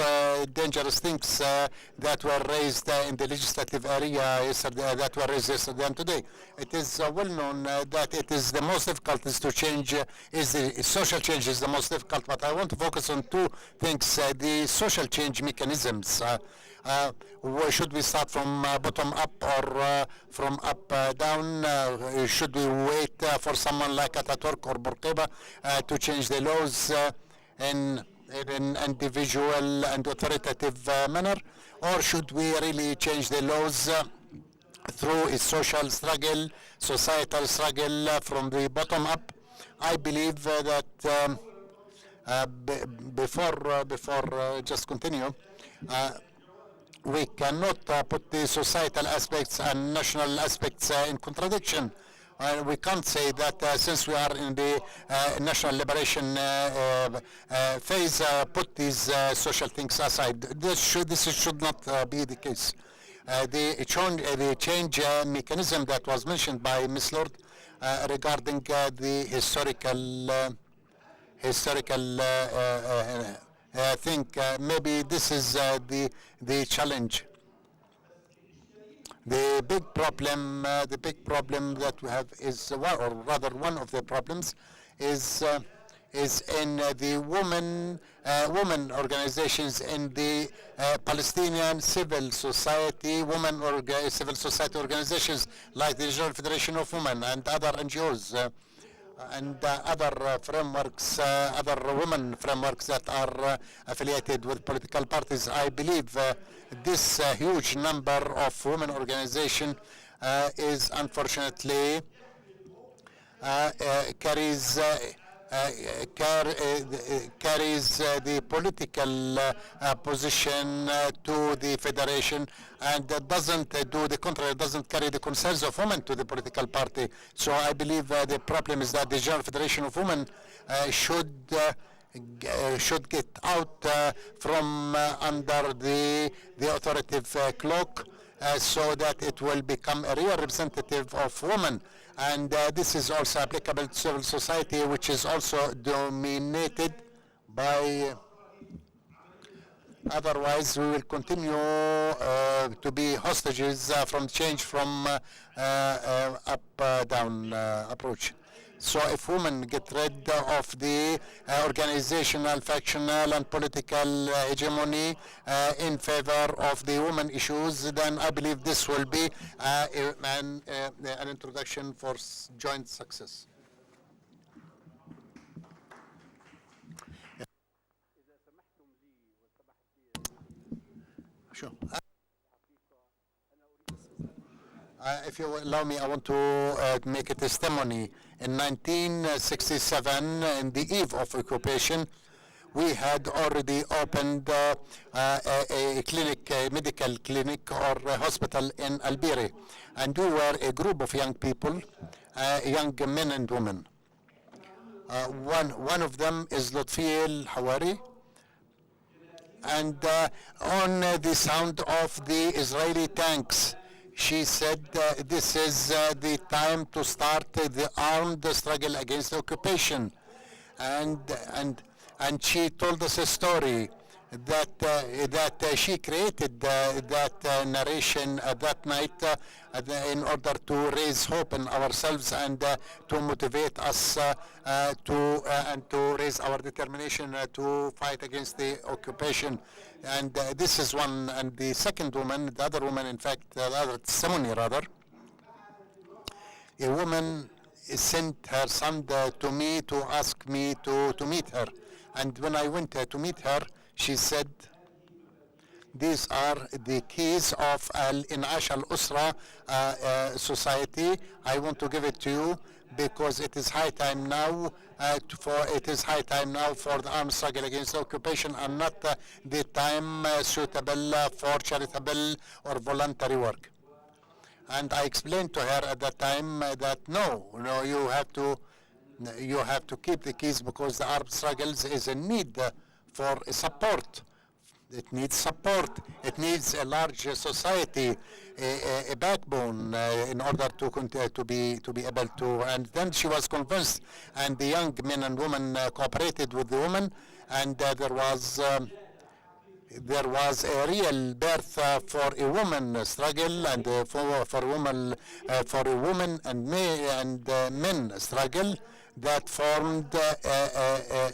dangerous things that were raised in the legislative area yesterday, that were raised yesterday and today. It is well known that it is the most difficult is to change, the social change is the most difficult, but I want to focus on two things, the social change mechanisms. Should we start from bottom up or from up down? Should we wait for someone like Ataturk or Bourguiba to change the laws in an individual and authoritative manner? Or should we really change the laws through a social struggle, societal struggle from the bottom up? I believe that before just continue, we cannot put the societal aspects and national aspects in contradiction. We can't say that since we are in the national liberation phase, put these social things aside. This should not be the case. The change mechanism that was mentioned by Ms. Lord regarding the historical I think maybe this is the challenge. The big problem that we have is, or rather, one of the problems is in the women organizations in the Palestinian civil society, civil society organizations like the Regional Federation of Women and other NGOs. And other frameworks, other women frameworks that are affiliated with political parties. I believe this huge number of women organizations is unfortunately carries the political position to the federation, and doesn't do the contrary, doesn't carry the concerns of women to the political party. So I believe the problem is that the General Federation of Women should get out from under the authoritative cloak, so that it will become a real representative of women. And this is also applicable to civil society, which is also dominated by, otherwise we will continue to be hostages from change from up-down approach. So if women get rid of the organizational, factional, and political hegemony in favor of the women issues, then I believe this will be an introduction for joint success. Sure. If you allow me, I want to make a testimony. In 1967, in the eve of occupation, we had already opened a clinic, a medical clinic or a hospital in Albiri. And we were a group of young people, young men and women. One of them is Lutfi al-Hawari. And on the sound of the Israeli tanks, she said this is the time to start the armed struggle against the occupation. And she told us a story that she created that narration that night in order to raise hope in ourselves and to motivate us and to raise our determination to fight against the occupation. And this is one. And the second woman, the other woman, in fact, the other testimony rather, a woman sent her son to me to ask me to meet her. And when I went to meet her, she said, these are the keys of Al-In'ash Al-Usra society. I want to give it to you because it is high time now for the armed struggle against occupation and not the time suitable for charitable or voluntary work. And I explained to her at that time that no, you have to keep the keys because the armed struggles is a need for support. It needs support. It needs a large society, a backbone in order to continue to be able to. And then she was convinced, and the young men and women cooperated with the woman, and there was a real birth for a woman struggle and for a woman and men struggle that formed,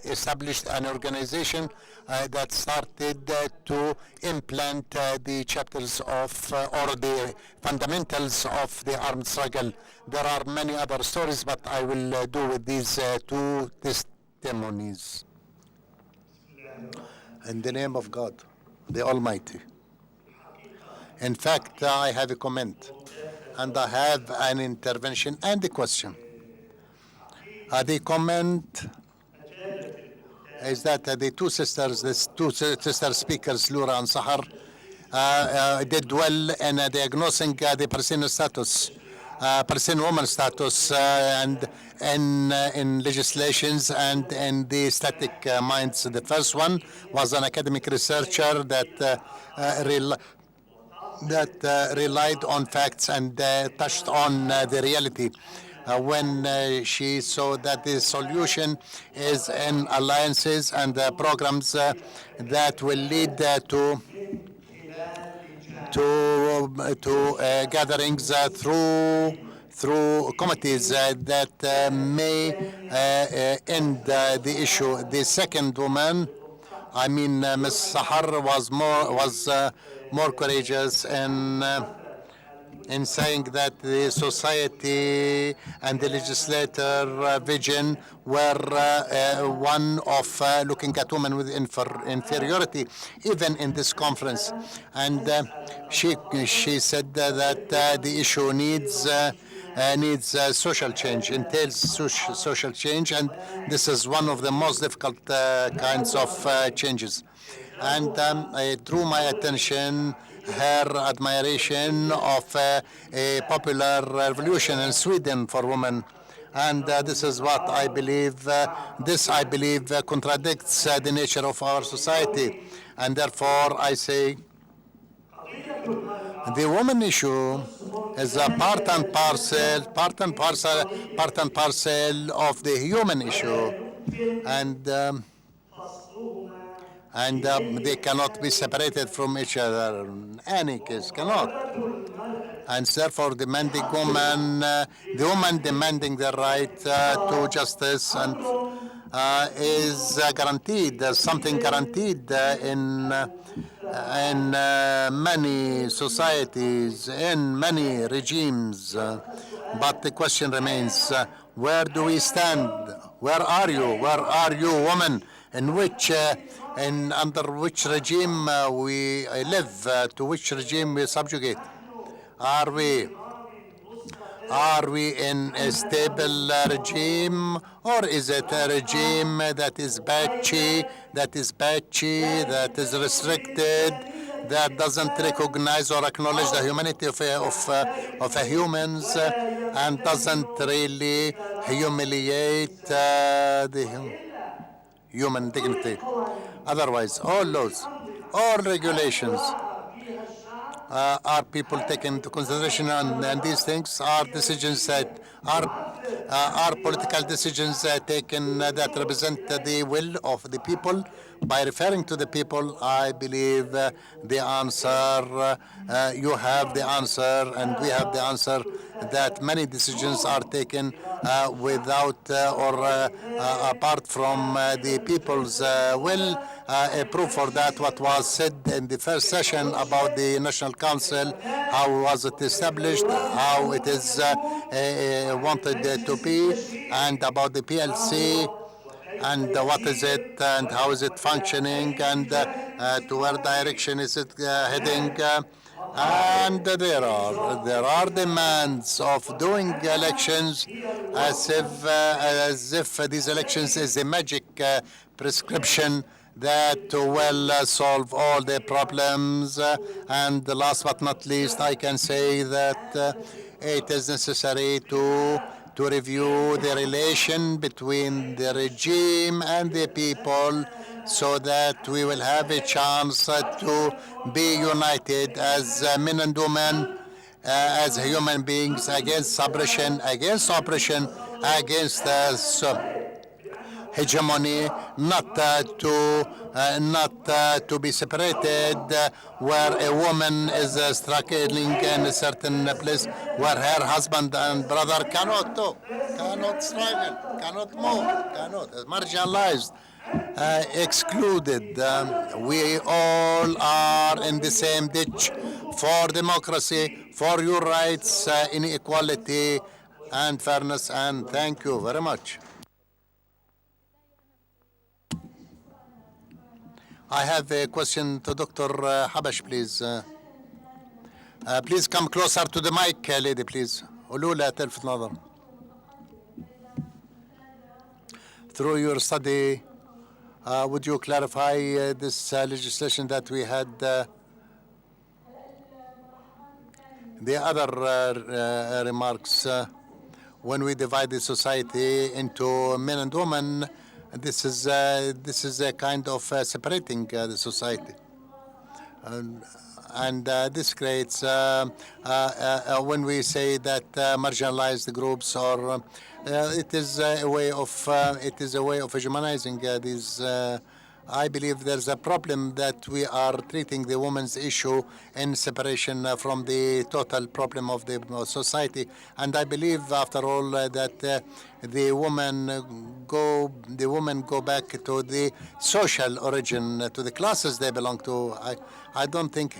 established an organization that started to implant the chapters of or the fundamentals of the armed struggle. There are many other stories, but I will do with these two testimonies. In the name of God, the Almighty. In fact, I have a comment, and I have an intervention and a question. The comment is that the two sister speakers, Lura and Sahar, did well in diagnosing the Palestinian status, Palestinian woman status, and in legislations and in the static minds. The first one was an academic researcher that relied on facts and touched on the reality. When she saw that the solution is in alliances and programs that will lead to gatherings through committees that may end the issue. The second woman, I mean Ms. Sahar, was more courageous in saying that the society and the legislator vision were one of looking at women with inferiority, even in this conference. And she said that the issue needs social change, entails social change, and this is one of the most difficult kinds of changes. And it drew my attention her admiration of a popular revolution in Sweden for women. And this is what I believe, contradicts the nature of our society. And therefore, I say the woman issue is a part and parcel of the human issue. And they cannot be separated from each other. Any case cannot. And therefore, the woman demanding the right to justice and is guaranteed. There's something guaranteed in many societies, in many regimes. But the question remains: where do we stand? Where are you? Where are you, woman? Under which regime we live, to which regime we subjugate? Are we Are we in a stable regime, or is it a regime that is patchy, that is restricted, that doesn't recognize or acknowledge the humanity of humans, and doesn't really humiliate the human dignity? Otherwise, all laws, all regulations are people taken into consideration, and these things are decisions that are political decisions taken that represent the will of the people. By referring to the people, I believe the answer, you have the answer, and we have the answer, that many decisions are taken without or apart from the people's will. A proof for that, what was said in the first session about the National Council, how was it established, how it is wanted to be, and about the PLC, and what is it, and how is it functioning, and to where direction is it heading. And there are demands of doing elections as if these elections is a magic prescription that will solve all the problems. And last but not least, I can say that it is necessary to review the relation between the regime and the people, so that we will have a chance to be united as men and women, as human beings, against oppression, against hegemony, not to be separated, where a woman is struggling in a certain place where her husband and brother cannot talk, cannot struggle, cannot move, cannot marginalized, excluded. We all are in the same ditch for democracy, for your rights, inequality, and fairness. And thank you very much. I have a question to Dr. Habash, please. Please come closer to the mic, lady, please. قولوا لها تلفت نظر. Through your study, would you clarify this legislation that we had? The other remarks, when we divide the society into men and women, this is a kind of separating the society, and this creates when we say that marginalized groups, or it is a way of hegemonizing these. I believe there's a problem that we are treating the women's issue in separation from the total problem of the society. And I believe, after all, that the women go back to the social origin, to the classes they belong to. I don't think.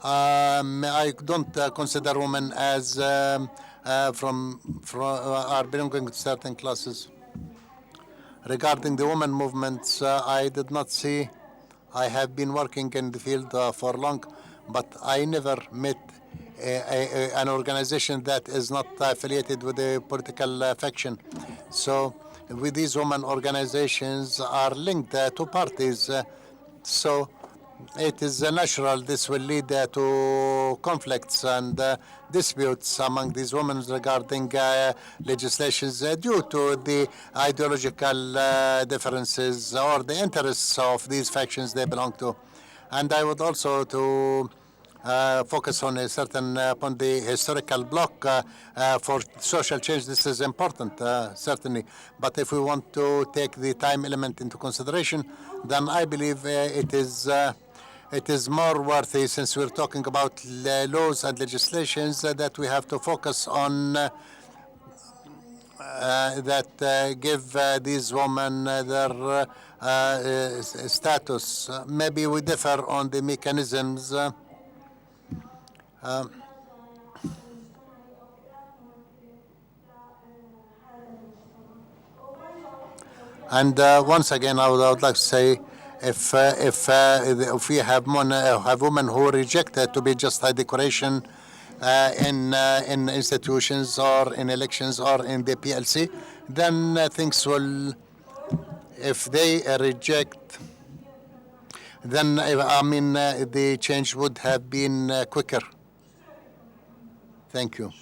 I don't consider women as from are belonging to certain classes. Regarding the women movements, I did not see. I have been working in the field for long, but I never met an organization that is not affiliated with a political faction. So with these women organizations are linked to parties. So it is natural this will lead to conflicts and disputes among these women regarding legislations due to the ideological differences or the interests of these factions they belong to. And I would also to focus on a certain upon the historical block for social change. This is important, certainly. But if we want to take the time element into consideration, then I believe it is more worthy, since we're talking about laws and legislations, that we have to focus on that give these women their status. Maybe we differ on the mechanisms. And once again, I would like to say if we have women who rejected to be just a decoration in institutions or in elections or in the PLC, then things will, if they reject, then the change would have been quicker. Thank you.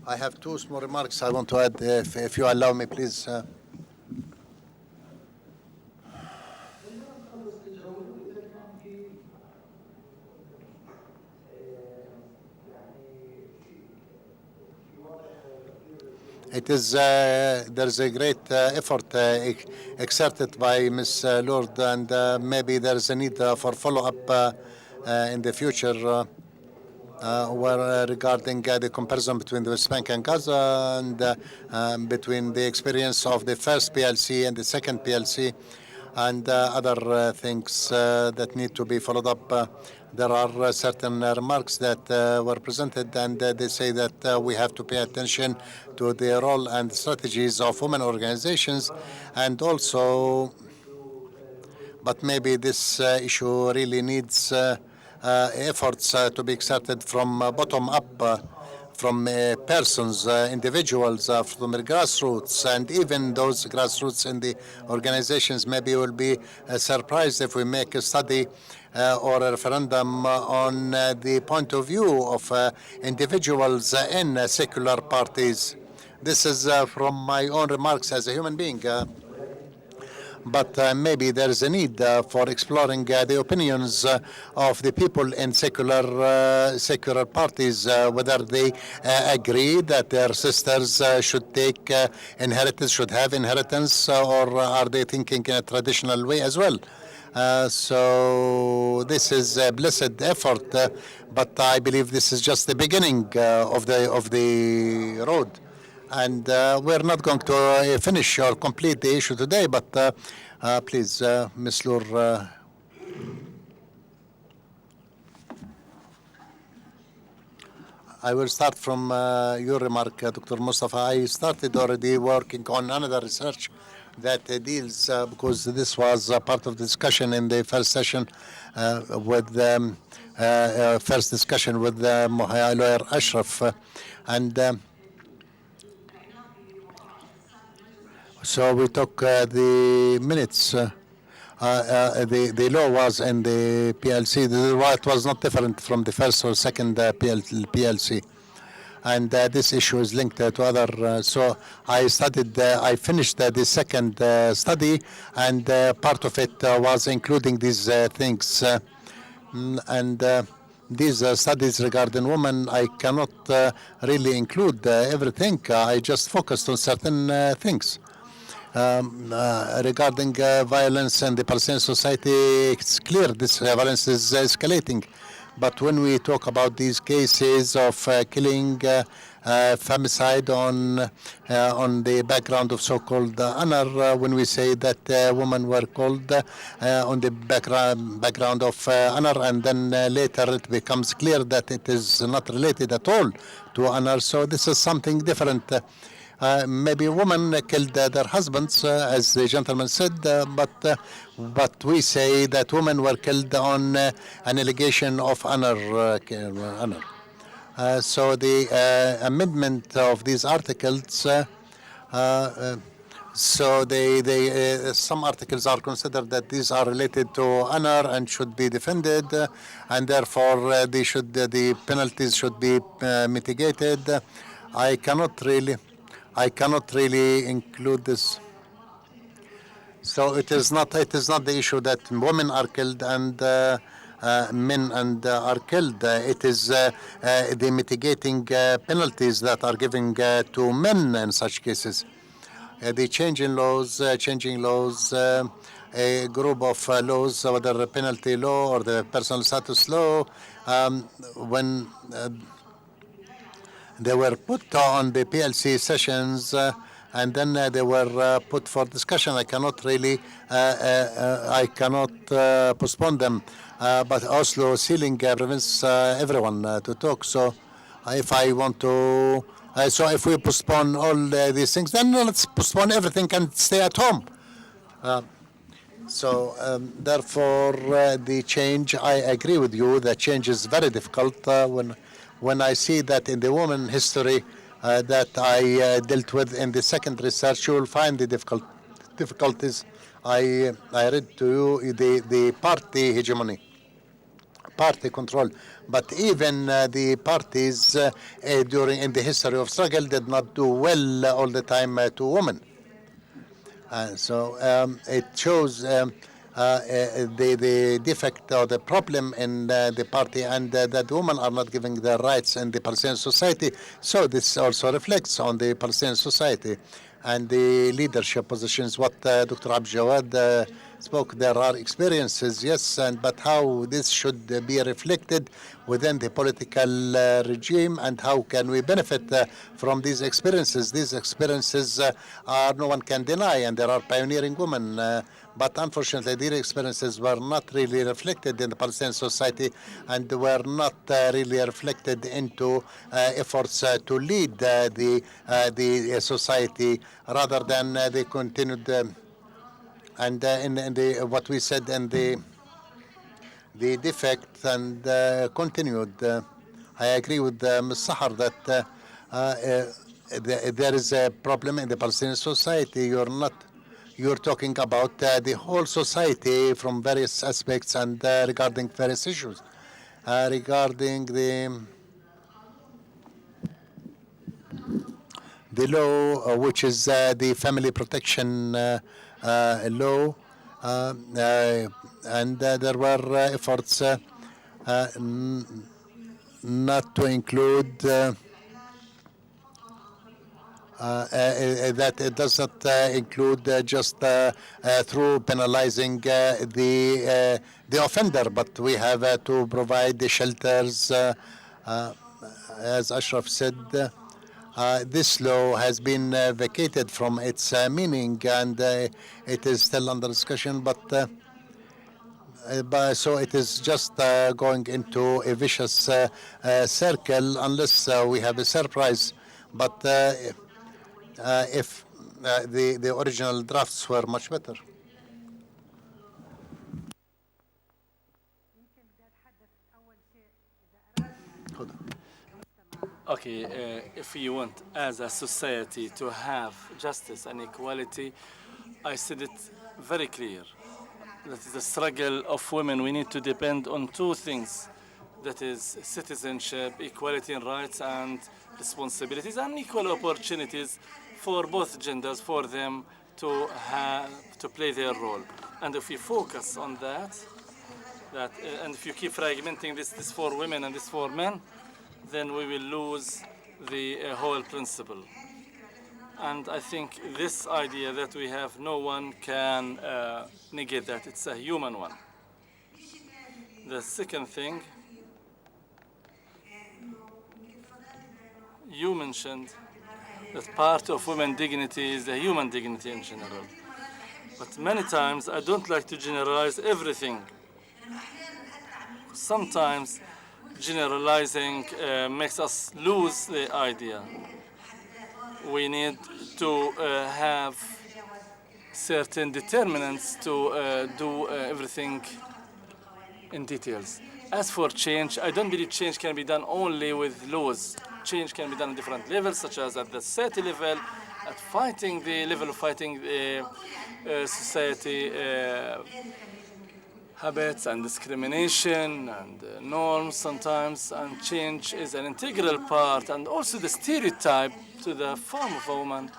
I have two small remarks I want to add, if you allow me, please. It is there's a great effort exerted by Ms. Lord, and maybe there's a need for follow-up in the future regarding the comparison between the West Bank and Gaza, and between the experience of the first PLC and the second PLC, and other things that need to be followed up. There are certain remarks that were presented, and they say that we have to pay attention to the role and strategies of women organizations, and also, but maybe this issue really needs efforts to be exerted from bottom up, from persons, individuals, from the grassroots, and even those grassroots in the organizations maybe will be surprised if we make a study or a referendum on the point of view of individuals in secular parties. This is from my own remarks as a human being. But maybe there is a need for exploring the opinions of the people in secular parties, whether they agree that their sisters should have inheritance, or are they thinking in a traditional way as well. So this is a blessed effort, but I believe this is just the beginning of the road. And we're not going to finish or complete the issue today, but please, Ms. Lur. I will start from your remark, Dr. Mustafa. I started already working on another research that deals, because this was part of the discussion in the first session with lawyer Ashraf, and so we took the minutes. The law was in the PLC. It was not different from the first or second PLC. And this issue is linked to other. So I finished the second study, and part of it was including these things. And these studies regarding women, I cannot really include everything. I just focused on certain things. Regarding violence in the Palestinian society, it's clear this violence is escalating. But when we talk about these cases of killing, femicide on the background of so-called honor, when we say that women were killed on the background of honor, and then later it becomes clear that it is not related at all to honor, so this is something different. Maybe women killed their husbands, as the gentleman said, but we say that women were killed on an allegation of honor. So the amendment of these articles, so some articles are considered that these are related to honor and should be defended, and therefore the penalties should be mitigated. I cannot really include this. So it is not the issue that women are killed and men are killed. It is the mitigating penalties that are given to men in such cases. The changing laws, a group of laws, whether the penalty law or the personal status law, when they were put on the PLC sessions, and then they were put for discussion. I cannot postpone them. But Oslo ceiling prevents everyone to talk. So if I want to So if we postpone all these things, then let's postpone everything and stay at home. Therefore, the change, I agree with you, the change is very difficult. When I see that in the woman history that I dealt with in the second research, you will find the difficulties. I read to you the party hegemony, party control. But even the parties during in the history of struggle did not do well all the time to women. It shows the defect or the problem in the party, and that women are not giving their rights in the Palestinian society. So this also reflects on the Palestinian society and the leadership positions. What Dr. Abd Jawad spoke, there are experiences, yes, but how this should be reflected within the political regime, and how can we benefit from these experiences? These experiences no one can deny, and there are pioneering women. But unfortunately, these experiences were not really reflected in the Palestinian society, and were not really reflected into efforts to lead the society, rather than they continued. And in the what we said in the defect and continued. I agree with Ms. Sahar that there is a problem in the Palestinian society. You're talking about the whole society from various aspects, and regarding various issues. Regarding the law, which is the family protection law, and there were efforts not to include that it does not include just through penalizing the offender, but we have to provide the shelters. As Ashraf said, this law has been vacated from its meaning, and it is still under discussion, but so it is just going into a vicious circle unless we have a surprise. But if the original drafts were much better. Okay, if you want as a society to have justice and equality, I said it very clear. That is the struggle of women. We need to depend on two things. That is citizenship, equality in rights and responsibilities, and equal opportunities for both genders, for them to play their role. And if we focus on that, and if you keep fragmenting this for women and this for men, then we will lose the whole principle. And I think this idea that we have, no one can negate that. It's a human one. The second thing, you mentioned that part of women's dignity is the human dignity in general. But many times I don't like to generalize everything. Sometimes generalizing makes us lose the idea. We need to have certain determinants to do everything in details. As for change, I don't believe change can be done only with laws. Change can be done at different levels, such as at the society level, at fighting the level of fighting society habits and discrimination and norms sometimes, and change is an integral part. And also the stereotype to the form of a woman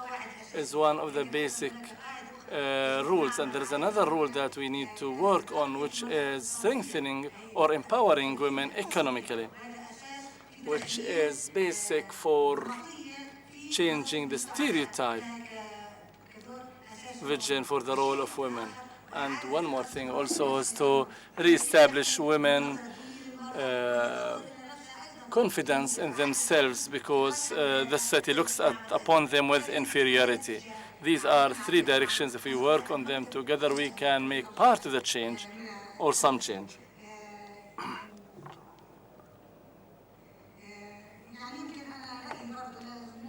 is one of the basic rules. And there is another rule that we need to work on, which is strengthening or empowering women economically, which is basic for changing the stereotype vision for the role of women. And one more thing also is to reestablish women confidence in themselves, because the society looks upon them with inferiority. These are three directions. If we work on them together, we can make part of the change or some change.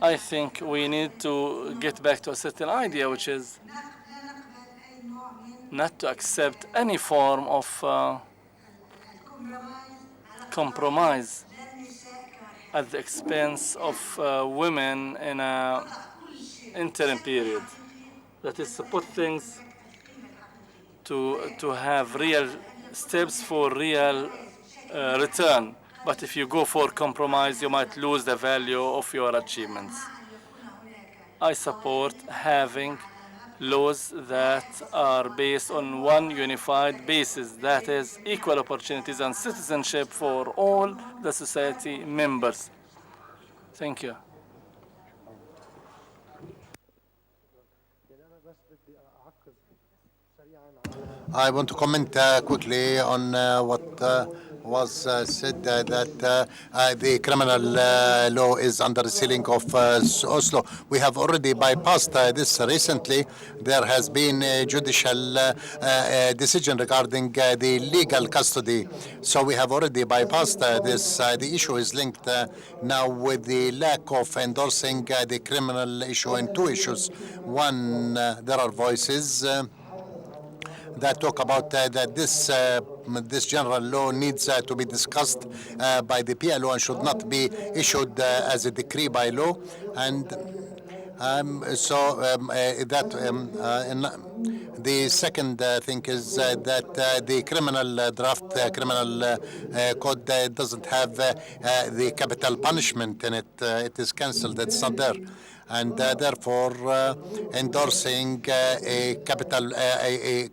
I think we need to get back to a certain idea, which is not to accept any form of compromise at the expense of women in an interim period. That is to put things to have real steps for real return. But if you go for compromise, you might lose the value of your achievements. I support having laws that are based on one unified basis, that is equal opportunities and citizenship for all the society members. Thank you. I want to comment quickly on what was said that the criminal law is under the ceiling of Oslo. We have already bypassed this recently. There has been a judicial decision regarding the legal custody. So we have already bypassed this. The issue is linked now with the lack of endorsing the criminal issue in two issues. One, there are voices that talk about that this general law needs to be discussed by the PLO and should not be issued as a decree by law. And the second thing is that the criminal draft criminal code doesn't have the capital punishment in it. It is cancelled. It's not there. And therefore endorsing a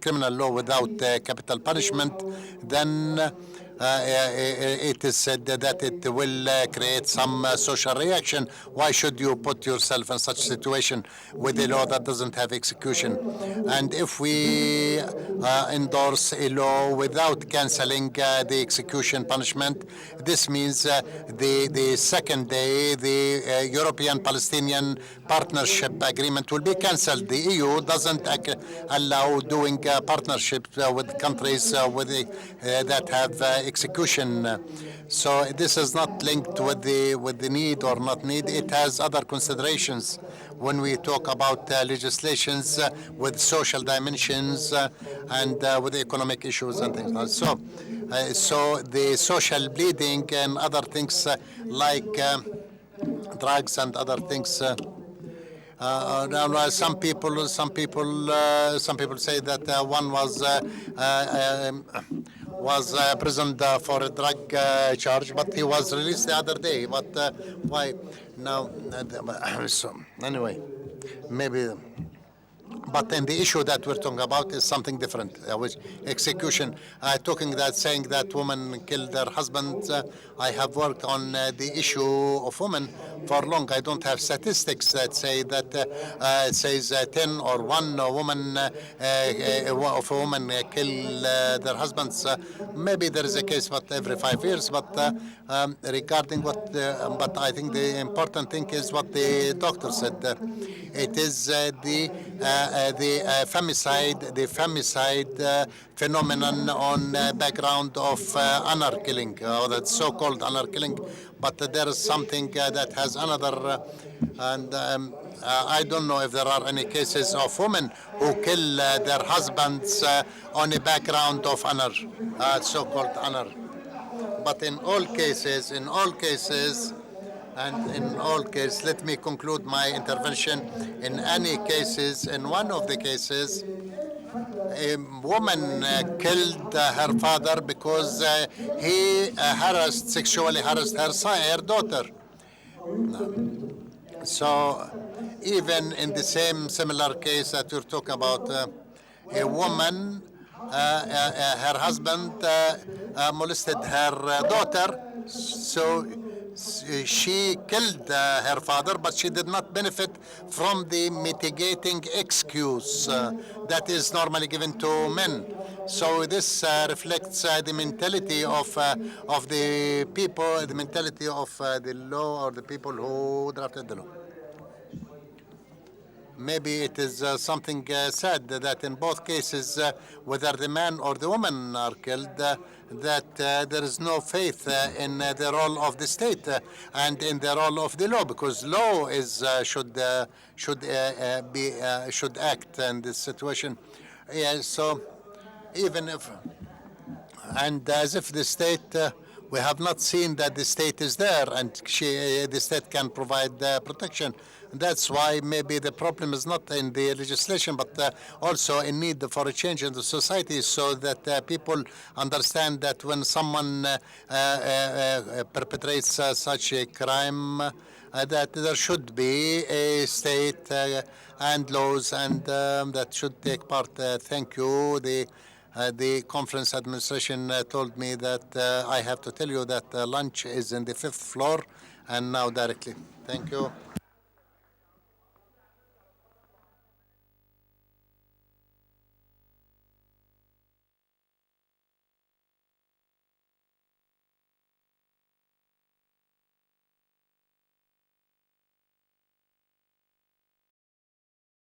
criminal law without capital punishment, then it is said that it will create some social reaction. Why should you put yourself in such a situation with a law that doesn't have execution? And if we endorse a law without canceling the execution punishment, this means the second day the European-Palestinian Partnership Agreement will be cancelled. The EU doesn't allow doing partnerships with countries that have execution. So this is not linked with the need or not need. It has other considerations when we talk about legislations with social dimensions and with economic issues and things like that. So the social bleeding and other things like drugs and other things. Some people say that one was imprisoned for a drug charge, but he was released the other day. But why now? So anyway, maybe. But then the issue that we're talking about is something different, which execution. Saying that women killed their husbands. I have worked on the issue of women for long. I don't have statistics that say that it says 10 or 1 woman of a woman kill their husbands. Maybe there is a case, but every 5 years. But regarding but I think the important thing is what the doctor said. It is the femicide phenomenon on background of honor killing, or that so-called honor killing. But there is something that has another, and I don't know if there are any cases of women who kill their husbands on a background of honor, so-called honor. But in all cases, let me conclude my intervention. In one of the cases, a woman killed her father because he sexually harassed her daughter. So even in the similar case that you're talking about, a woman, her husband molested her daughter, so she killed her father, but she did not benefit from the mitigating excuse that is normally given to men. So this reflects the mentality of the people, the mentality of the law, or the people who drafted the law. maybe it is something sad that in both cases, whether the man or the woman are killed, that there is no faith in the role of the state and in the role of the law, because law is should act in this situation. Yeah, so even if, and as if the state, we have not seen that the state is there and the state can provide protection. That's why maybe the problem is not in the legislation, but also in need for a change in the society, so that people understand that when someone perpetrates such a crime, that there should be a state and laws and that should take part. Thank you. The conference administration told me that I have to tell you that lunch is in the 5th floor, and now directly. Thank you.